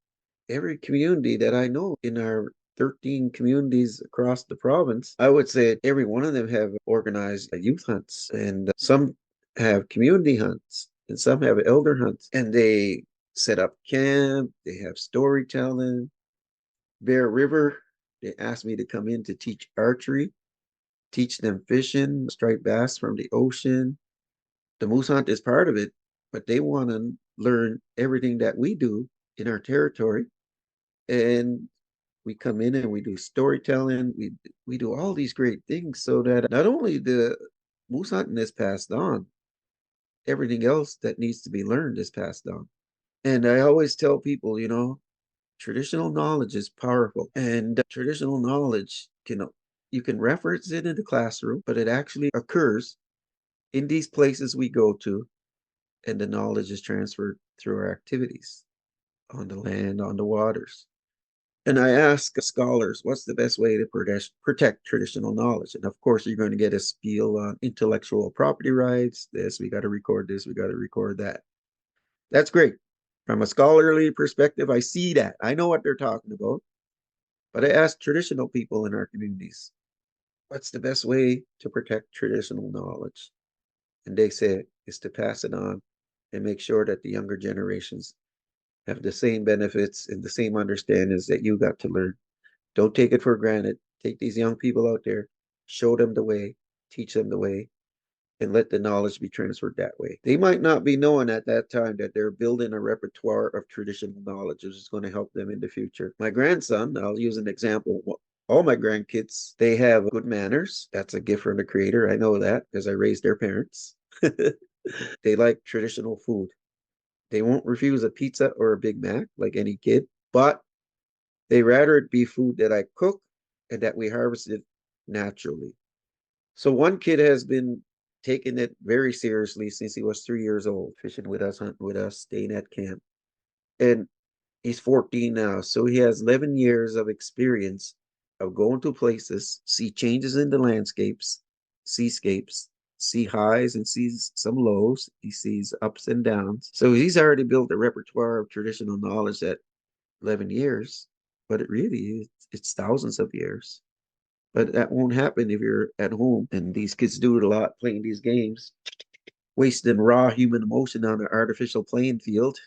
Every community that I know in our 13 communities across the province, I would say every one of them have organized youth hunts and some have community hunts and some have elder hunts and they set up camp, they have storytelling. Bear River, they asked me to come in to teach archery, teach them fishing, striped bass from the ocean. The moose hunt is part of it, but they want to learn everything that we do in our territory. And we come in and we do storytelling. We do all these great things so that not only the moose hunting is passed on, everything else that needs to be learned is passed on. And I always tell people, traditional knowledge is powerful, and traditional knowledge can you can reference it in the classroom, but it actually occurs in these places we go to, and the knowledge is transferred through our activities on the land, on the waters. And I ask scholars, what's the best way to protect traditional knowledge? And of course, you're going to get a spiel on intellectual property rights. This, we got to record this, we got to record that. That's great. From a scholarly perspective, I see that. I know what they're talking about. But I ask traditional people in our communities, what's the best way to protect traditional knowledge? And they say is to pass it on and make sure that the younger generations have the same benefits and the same understandings that you got to learn. Don't take it for granted. Take these young people out there, show them the way, teach them the way, and let the knowledge be transferred that way. They might not be knowing at that time that they're building a repertoire of traditional knowledge which is going to help them in the future. My grandson, I'll use an example. All my grandkids, they have good manners. That's a gift from the creator. I know that because I raised their parents. They like traditional food. They won't refuse a pizza or a Big Mac like any kid, but they rather it be food that I cook and that we harvested naturally. So one kid has been taking it very seriously since he was 3 years old, fishing with us, hunting with us, staying at camp. And he's 14 now. So he has 11 years of experience of going to places, see changes in the landscapes, seascapes, see highs and sees some lows. He sees ups and downs. So he's already built a repertoire of traditional knowledge at 11 years, but it really it's thousands of years. But that won't happen if you're at home. And these kids do it a lot playing these games, wasting raw human emotion on an artificial playing field.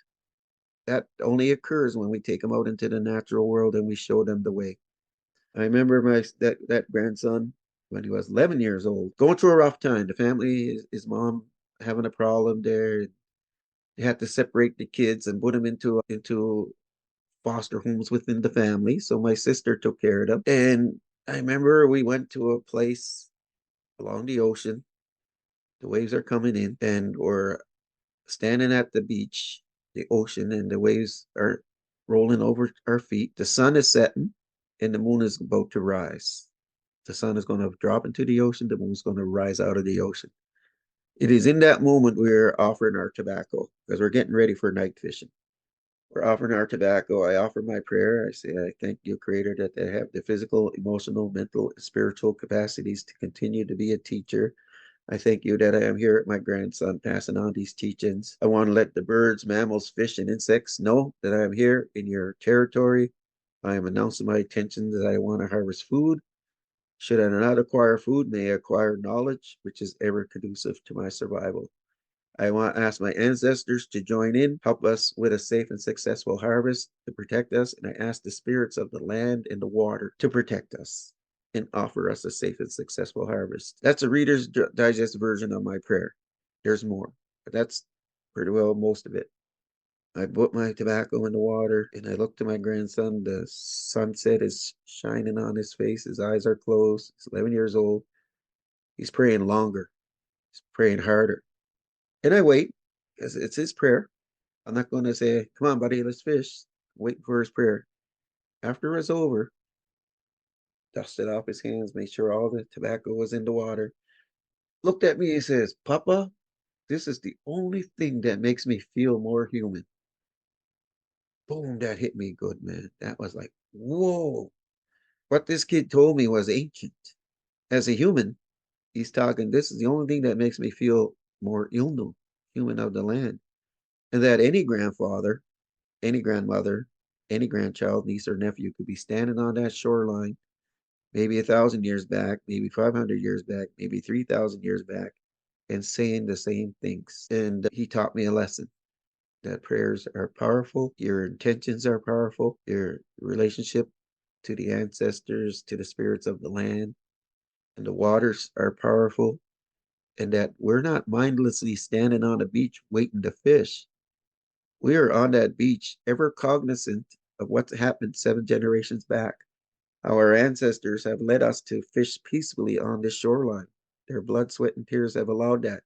That only occurs when we take them out into the natural world and we show them the way. I remember that grandson when he was 11 years old, going through a rough time. The family, his mom having a problem there. They had to separate the kids and put them into foster homes within the family. So my sister took care of them. And I remember we went to a place along the ocean. The waves are coming in, and we're standing at the beach, the ocean, and the waves are rolling over our feet. The sun is setting, and the moon is about to rise. The sun is going to drop into the ocean, the moon is going to rise out of the ocean. It is in that moment we're offering our tobacco because we're getting ready for night fishing. We're offering our tobacco. I offer my prayer. I say, I thank you, Creator, that they have the physical, emotional, mental, and spiritual capacities to continue to be a teacher. I thank you that I am here at my grandson passing on these teachings. I want to let the birds, mammals, fish, and insects know that I am here in your territory. I am announcing my intention that I want to harvest food. Should I not acquire food, may I acquire knowledge, which is ever conducive to my survival. I want to ask my ancestors to join in, help us with a safe and successful harvest to protect us. And I ask the spirits of the land and the water to protect us and offer us a safe and successful harvest. That's a Reader's Digest version of my prayer. There's more, but that's pretty well most of it. I put my tobacco in the water and I look to my grandson. The sunset is shining on his face. His eyes are closed. He's 11 years old. He's praying longer. He's praying harder. And I wait because it's his prayer. I'm not going to say, come on, buddy, let's fish. Waiting for his prayer. After it's over, dusted off his hands, made sure all the tobacco was in the water. Looked at me and says, Papa, this is the only thing that makes me feel more human. Boom, that hit me good, man. That was like, whoa. What this kid told me was ancient. As a human, he's talking, this is the only thing that makes me feel more human of the land. And that any grandfather, any grandmother, any grandchild, niece, or nephew could be standing on that shoreline, maybe 1,000 years back, maybe 500 years back, maybe 3,000 years back, and saying the same things. And he taught me a lesson that prayers are powerful, your intentions are powerful, your relationship to the ancestors, to the spirits of the land, and the waters are powerful, and that we're not mindlessly standing on a beach waiting to fish. We are on that beach, ever cognizant of what's happened 7 generations back. Our ancestors have led us to fish peacefully on this shoreline. Their blood, sweat, and tears have allowed that.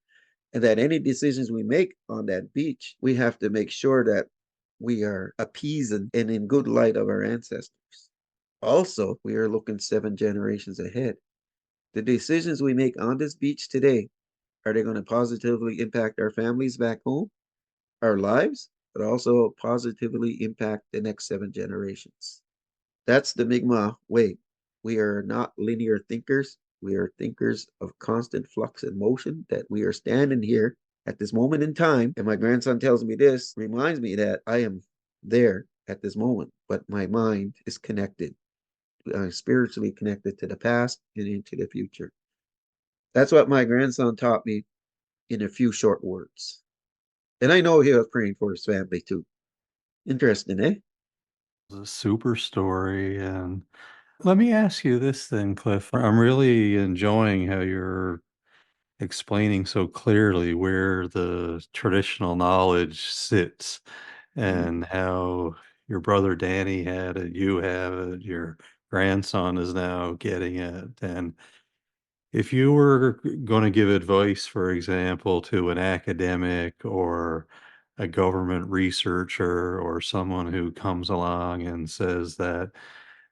And that any decisions we make on that beach, we have to make sure that we are appeasing and in good light of our ancestors. Also, we are looking 7 generations ahead. The decisions we make on this beach today, are they going to positively impact our families back home, our lives, but also positively impact the next 7 generations? That's the Mi'kmaq way. We are not linear thinkers. We are thinkers of constant flux and motion, that we are standing here at this moment in time. And my grandson tells me this, reminds me that I am there at this moment, but my mind is connected. I'm spiritually connected to the past and into the future. That's what my grandson taught me in a few short words. And I know he was praying for his family too. Interesting, eh? It's a super story. And let me ask you this then, Cliff. I'm really enjoying how you're explaining so clearly where the traditional knowledge sits Mhm. and how your brother Danny had it, you have it, your grandson is now getting it. And if you were going to give advice, for example, to an academic or a government researcher or someone who comes along and says that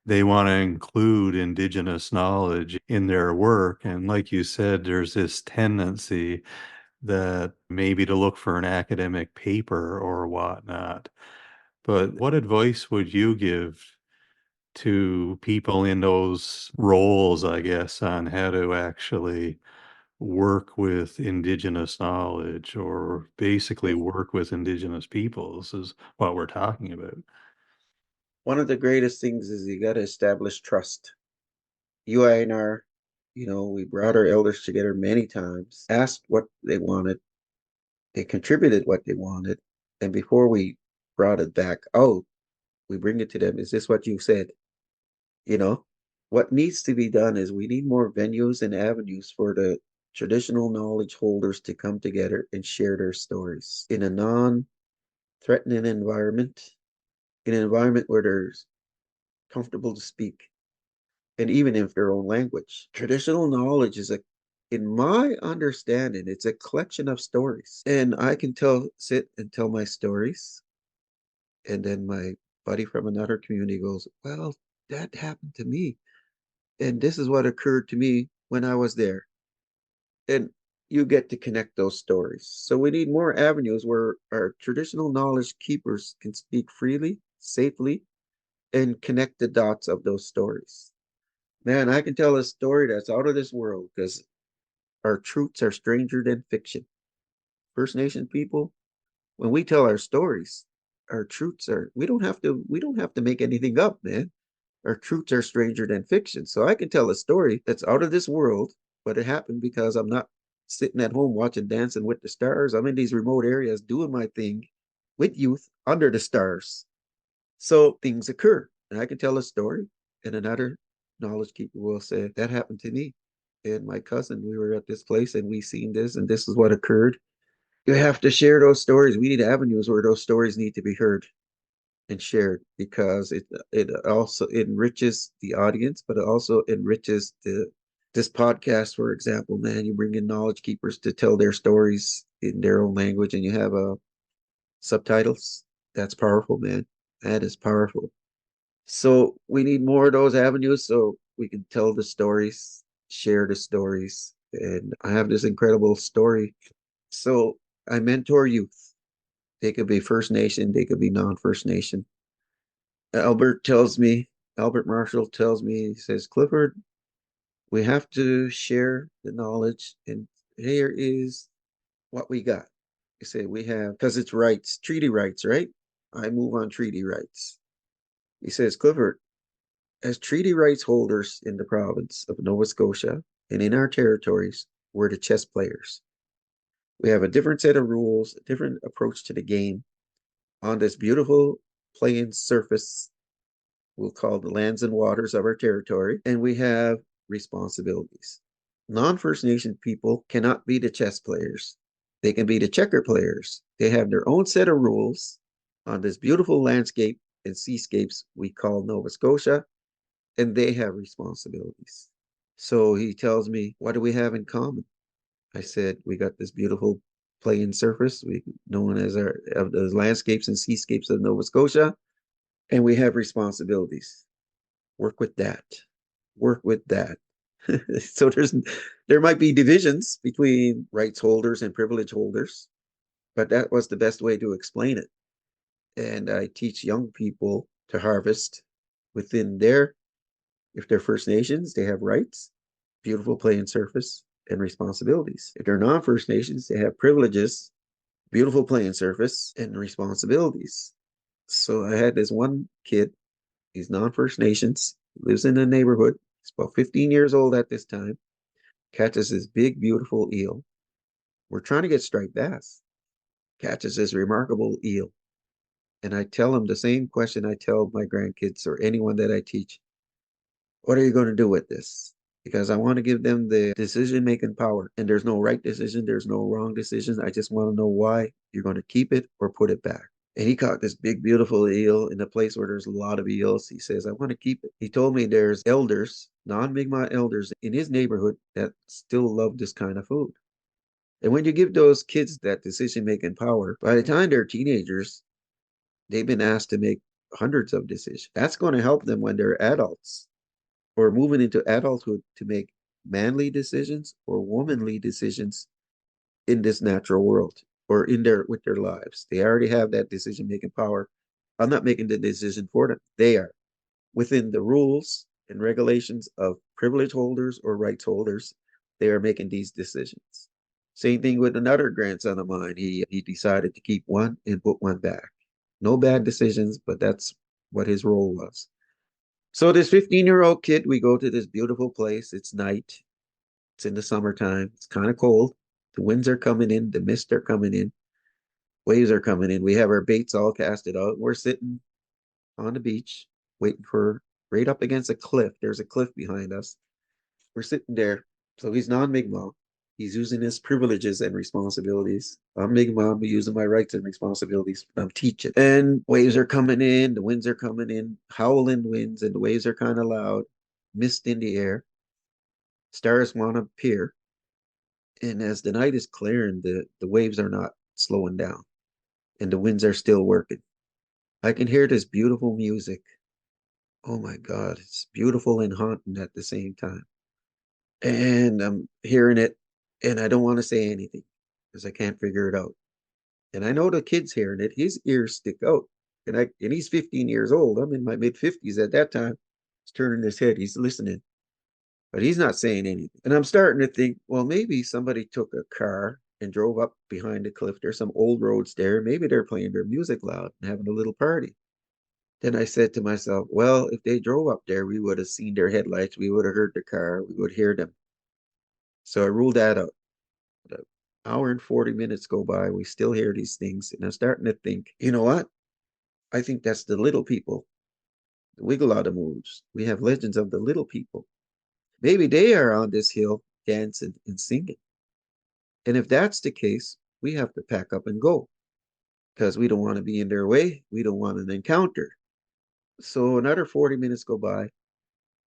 they want to include Indigenous knowledge in their work, and like you said, there's this tendency that maybe to look for an academic paper or whatnot. But what advice would you give to people in those roles, I guess, on how to actually work with Indigenous knowledge or basically Well, work with Indigenous peoples is what we're talking about. one of the greatest things is you got to establish trust. You and our, we brought our elders together many times, asked what they wanted, they contributed what they wanted, and before we brought it back out, we bring it to them. Is this what you said? You know, what needs to be done is we need more venues and avenues for the traditional knowledge holders to come together and share their stories in a non-threatening environment, in an environment where they're comfortable to speak, and even in their own language. Traditional knowledge is in my understanding, it's a collection of stories. And I can sit and tell my stories. And then my buddy from another community goes, well, that happened to me. And this is what occurred to me when I was there. And you get to connect those stories. So we need more avenues where our traditional knowledge keepers can speak freely, safely, and connect the dots of those stories. Man, I can tell a story that's out of this world because our truths are stranger than fiction. First Nation people, when we tell our stories, our truths are we don't have to make anything up, man. Our truths are stranger than fiction. So I can tell a story that's out of this world, but it happened because I'm not sitting at home watching Dancing with the Stars. I'm in these remote areas doing my thing with youth under the stars. So things occur, and I can tell a story, and another knowledge keeper will say, that happened to me. And my cousin, we were at this place and we seen this, and this is what occurred. You have to share those stories. We need avenues where those stories need to be heard and shared because it also enriches the audience, but it also enriches this podcast, for example. Man, you bring in knowledge keepers to tell their stories in their own language, and you have subtitles. That's powerful, man. That is powerful. So we need more of those avenues so we can tell the stories, share the stories. And I have this incredible story. So I mentor youth. They could be First Nation, they could be non-First Nation. Albert tells me, Albert Marshall tells me, he says, Clifford, we have to share the knowledge. And here is what we got. He said, we have, because it's rights, treaty rights, right? I move on treaty rights. He says, Clifford, as treaty rights holders in the province of Nova Scotia and in our territories, we're the chess players. We have a different set of rules, a different approach to the game on this beautiful playing surface we'll call the lands and waters of our territory, and we have responsibilities. Non First Nation people cannot be the chess players. They can be the checker players. They have their own set of rules on this beautiful landscape and seascapes we call Nova Scotia, and they have responsibilities. So he tells me, what do we have in common? I said, we got this beautiful playing surface, we known as our of the landscapes and seascapes of Nova Scotia, and we have responsibilities. Work with that. Work with that. So there might be divisions between rights holders and privilege holders, but that was the best way to explain it. And I teach young people to harvest within if they're First Nations, they have rights, beautiful playing surface, and responsibilities. If they're non-First Nations, they have privileges, beautiful playing surface, and responsibilities. So I had this one kid, he's non-First Nations, lives in a neighborhood. He's about 15 years old at this time, catches this big, beautiful eel. We're trying to get striped bass, catches this remarkable eel. And I tell him the same question I tell my grandkids or anyone that I teach. What are you going to do with this? because I want to give them the decision-making power. And there's no right decision, there's no wrong decision. I just want to know why you're going to keep it or put it back. And he caught this big, beautiful eel in a place where there's a lot of eels. He says, I want to keep it. He told me there's elders, non-Mi'kmaq elders in his neighborhood that still love this kind of food. And when you give those kids that decision-making power, by the time they're teenagers, they've been asked to make hundreds of decisions. That's going to help them when they're adults or moving into adulthood to make manly decisions or womanly decisions in this natural world or in their with their lives. They already have that decision making power. I'm not making the decision for them. They are within the rules and regulations of privilege holders or rights holders. They are making these decisions. Same thing with another grandson of mine. He decided to keep one and put one back. No bad decisions, but that's what his role was. So this 15-year-old kid, we go to this beautiful place. It's night. It's in the summertime. It's kind of cold. The winds are coming in. The mists are coming in. Waves are coming in. We have our baits all casted out. We're sitting on the beach, waiting for right up against a cliff. There's a cliff behind us. We're sitting there. So he's non-Mi'kmaq. He's using his privileges and responsibilities. I'm Mi'kmaq. I'm using my rights and responsibilities. I'm teaching. And waves are coming in. The winds are coming in. Howling winds, and the waves are kind of loud. Mist in the air. Stars want to appear. And as the night is clearing, the waves are not slowing down. And the winds are still working. I can hear this beautiful music. Oh my God, it's beautiful and haunting at the same time. And I'm hearing it, and I don't want to say anything because I can't figure it out. And I know the kid's hearing it. His ears stick out. And he's 15 years old. I'm in my mid 50s at that time. He's turning his head. He's listening, but he's not saying anything. And I'm starting to think, well, maybe somebody took a car and drove up behind the cliff. There's some old roads there. Maybe they're playing their music loud and having a little party. Then I said to myself, well, if they drove up there, we would have seen their headlights. We would have heard the car. We would hear them. So I ruled that out. An hour and 40 minutes go by. We still hear these things. And I'm starting to think, you know what? I think that's the little people, the wiggle out of moves. We have legends of the little people. Maybe they are on this hill dancing and singing. And if that's the case, we have to pack up and go because we don't want to be in their way. We don't want an encounter. So another 40 minutes go by.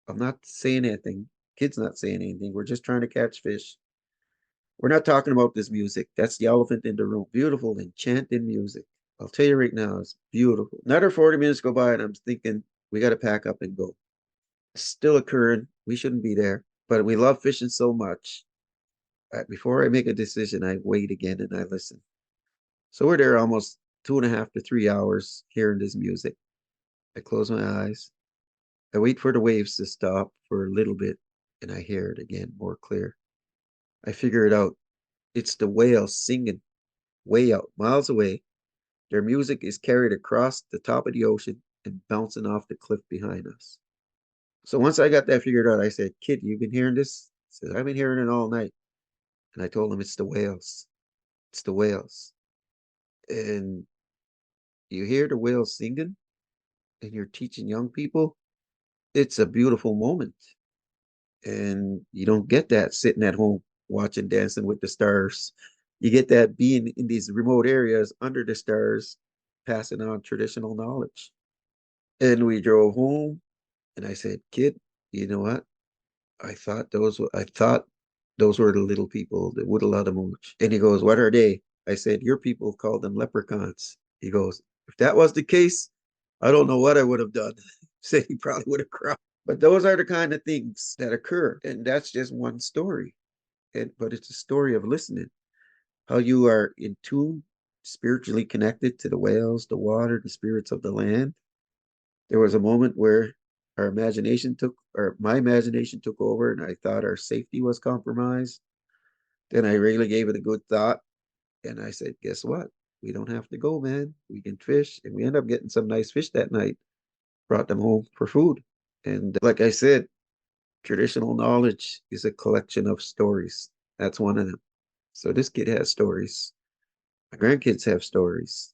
I'm not saying anything. Kid's not saying anything. We're just trying to catch fish. We're not talking about this music. That's the elephant in the room. Beautiful, enchanting music. I'll tell you right now, it's beautiful. Another 40 minutes go by, and I'm thinking, we got to pack up and go. It's still occurring. We shouldn't be there, but we love fishing so much. Before I make a decision, I wait again and I listen. So we're there almost 2.5 to 3 hours hearing this music. I close my eyes. I wait for the waves to stop for a little bit, and I hear it again more clear. I figure it out. It's the whales singing way out, miles away. Their music is carried across the top of the ocean and bouncing off the cliff behind us. So once I got that figured out, I said, Kid, you been hearing this? He said, I've been hearing it all night. And I told him it's the whales. It's the whales. And you hear the whales singing and you're teaching young people. It's a beautiful moment. And you don't get that sitting at home watching Dancing with the Stars. You get that being in these remote areas under the stars, passing on traditional knowledge. And we drove home, and I said, "Kid, you know what? I thought those were the little people that would allow the mooch." And he goes, "What are they?" I said, "Your people call them leprechauns." He goes, "If that was the case, I don't know what I would have done." Said he probably would have cried. But those are the kind of things that occur. And that's just one story. But it's a story of listening, how you are in tune, spiritually connected to the whales, the water, the spirits of the land. There was a moment where my imagination took over and I thought our safety was compromised. Then I really gave it a good thought. And I said, guess what? We don't have to go, man. We can fish. And we end up getting some nice fish that night, brought them home for food. And like I said, traditional knowledge is a collection of stories. That's one of them. So this kid has stories. My grandkids have stories.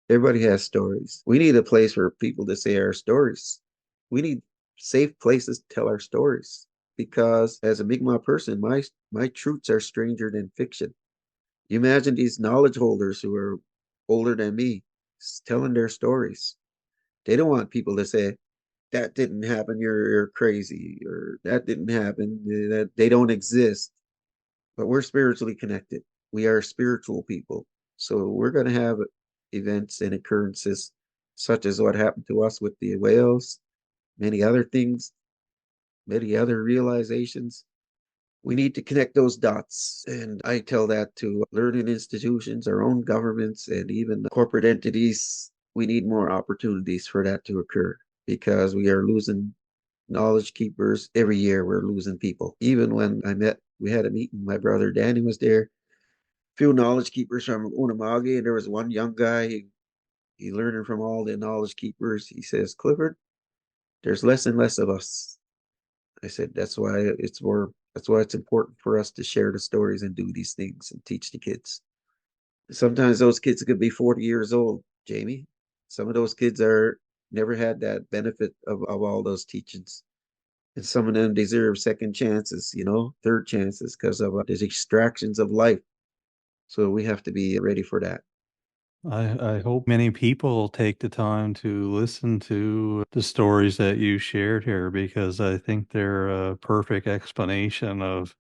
Everybody has stories. We need a place for people to say our stories. We need safe places to tell our stories. because as a Mi'kmaq person, my truths are stranger than fiction. You imagine these knowledge holders who are older than me telling their stories. They don't want people to say, that didn't happen, you're crazy, or that didn't happen, that they don't exist. But we're spiritually connected. We are spiritual people. So we're going to have events and occurrences such as what happened to us with the whales, many other things, many other realizations. We need to connect those dots. And I tell that to learning institutions, our own governments, and even corporate entities. We need more opportunities for that to occur because we are losing knowledge keepers every year. We're losing people. Even when we had a meeting, my brother Danny was there, few knowledge keepers from Unama'ki, and there was one young guy. He learning from all the knowledge keepers. He says, Clifford, there's less and less of us. I said, that's why it's important for us to share the stories and do these things and teach the kids. Sometimes those kids could be 40 years old, Jamie. Some of those kids are never had that benefit of all those teachings. And some of them deserve second chances, third chances because of the distractions of life. So we have to be ready for that. I hope many people take the time to listen to the stories that you shared here because I think they're a perfect explanation of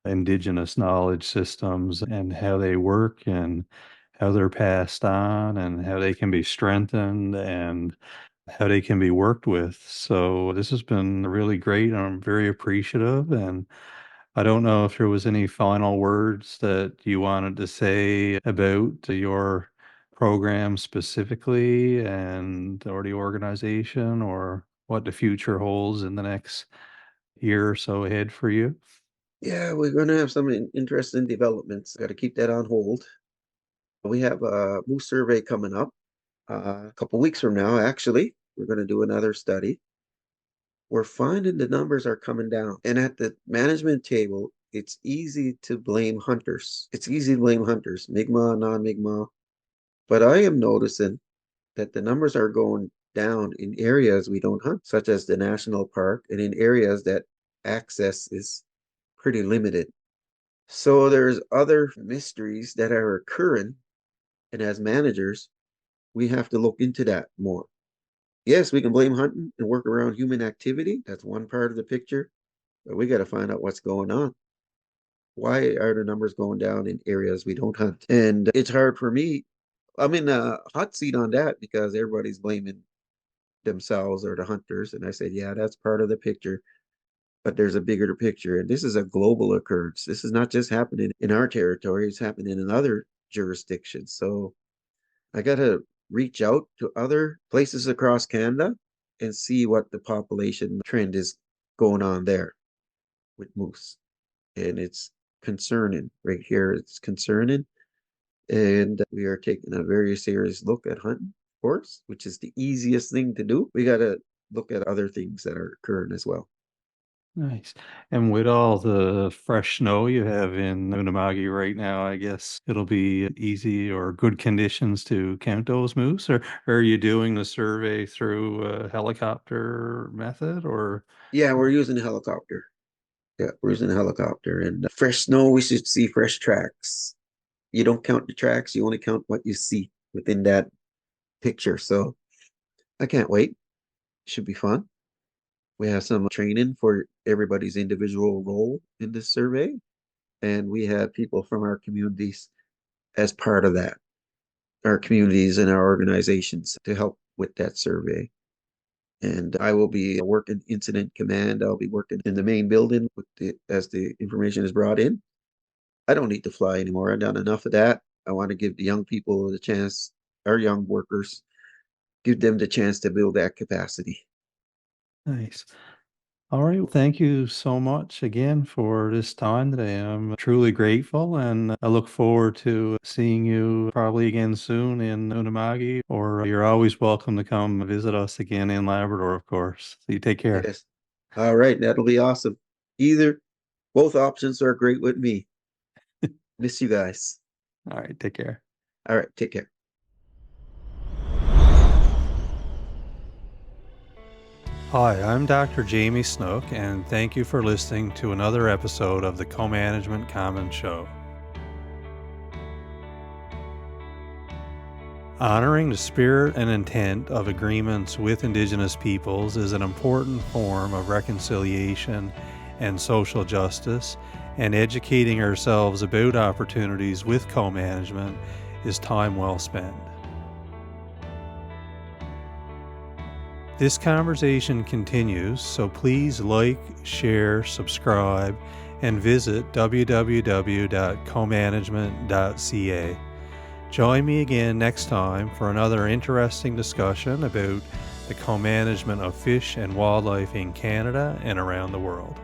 Indigenous knowledge systems and how they work and how they're passed on and how they can be strengthened and how they can be worked with. So this has been really great. I'm very appreciative. And I don't know if there was any final words that you wanted to say about your program specifically and or the organization or what the future holds in the next year or so ahead for you. Yeah, we're going to have some interesting developments. Got to keep that on hold. We have a moose survey coming up a couple weeks from now, actually. We're going to do another study. We're finding the numbers are coming down. And at the management table, it's easy to blame hunters. It's easy to blame hunters, Mi'kmaq, non-Mi'kmaq. But I am noticing that the numbers are going down in areas we don't hunt, such as the national park, and in areas that access is pretty limited. So there's other mysteries that are occurring, and as managers, we have to look into that more. Yes, we can blame hunting and work around human activity. That's one part of the picture, but we got to find out what's going on. Why are the numbers going down in areas we don't hunt? And it's hard for me. I'm in a hot seat on that because everybody's blaming themselves or the hunters. And I said, yeah, that's part of the picture, but there's a bigger picture. And this is a global occurrence. This is not just happening in our territory, it's happening in other jurisdictions. So I got to reach out to other places across Canada and see what the population trend is going on there with moose. And it's concerning right here. It's concerning. And we are taking a very serious look at hunting, of course, which is the easiest thing to do. We got to look at other things that are occurring as well. Nice. And with all the fresh snow you have in Unama'ki right now, I guess it'll be easy or good conditions to count those moose, or are you doing the survey through a helicopter method or Yeah, we're using a helicopter. Yeah, we're using a helicopter. And fresh snow, we should see fresh tracks. You don't count the tracks, you only count what you see within that picture. So I can't wait. Should be fun. We have some training for everybody's individual role in this survey. And we have people from our communities as part of that, our communities and our organizations to help with that survey. And I will be working incident command. I'll be working in the main building as the information is brought in. I don't need to fly anymore. I've done enough of that. I want to give the young people the chance, our young workers, give them the chance to build that capacity. nice? All right. Well, thank you so much again for this time today. I'm truly grateful and I look forward to seeing you probably again soon in Unama'ki, or you're always welcome to come visit us again in Labrador, of course. So you take care. Yes. All right. That'll be awesome. Either, both options are great with me. Miss you guys. All right. Take care. All right. Take care. Hi, I'm Dr. Jamie Snook, and thank you for listening to another episode of the Co-Management Commons Show. Honoring the spirit and intent of agreements with Indigenous peoples is an important form of reconciliation and social justice, and educating ourselves about opportunities with co-management is time well spent. This conversation continues, so please like, share, subscribe, and visit www.comanagement.ca. Join me again next time for another interesting discussion about the co-management of fish and wildlife in Canada and around the world.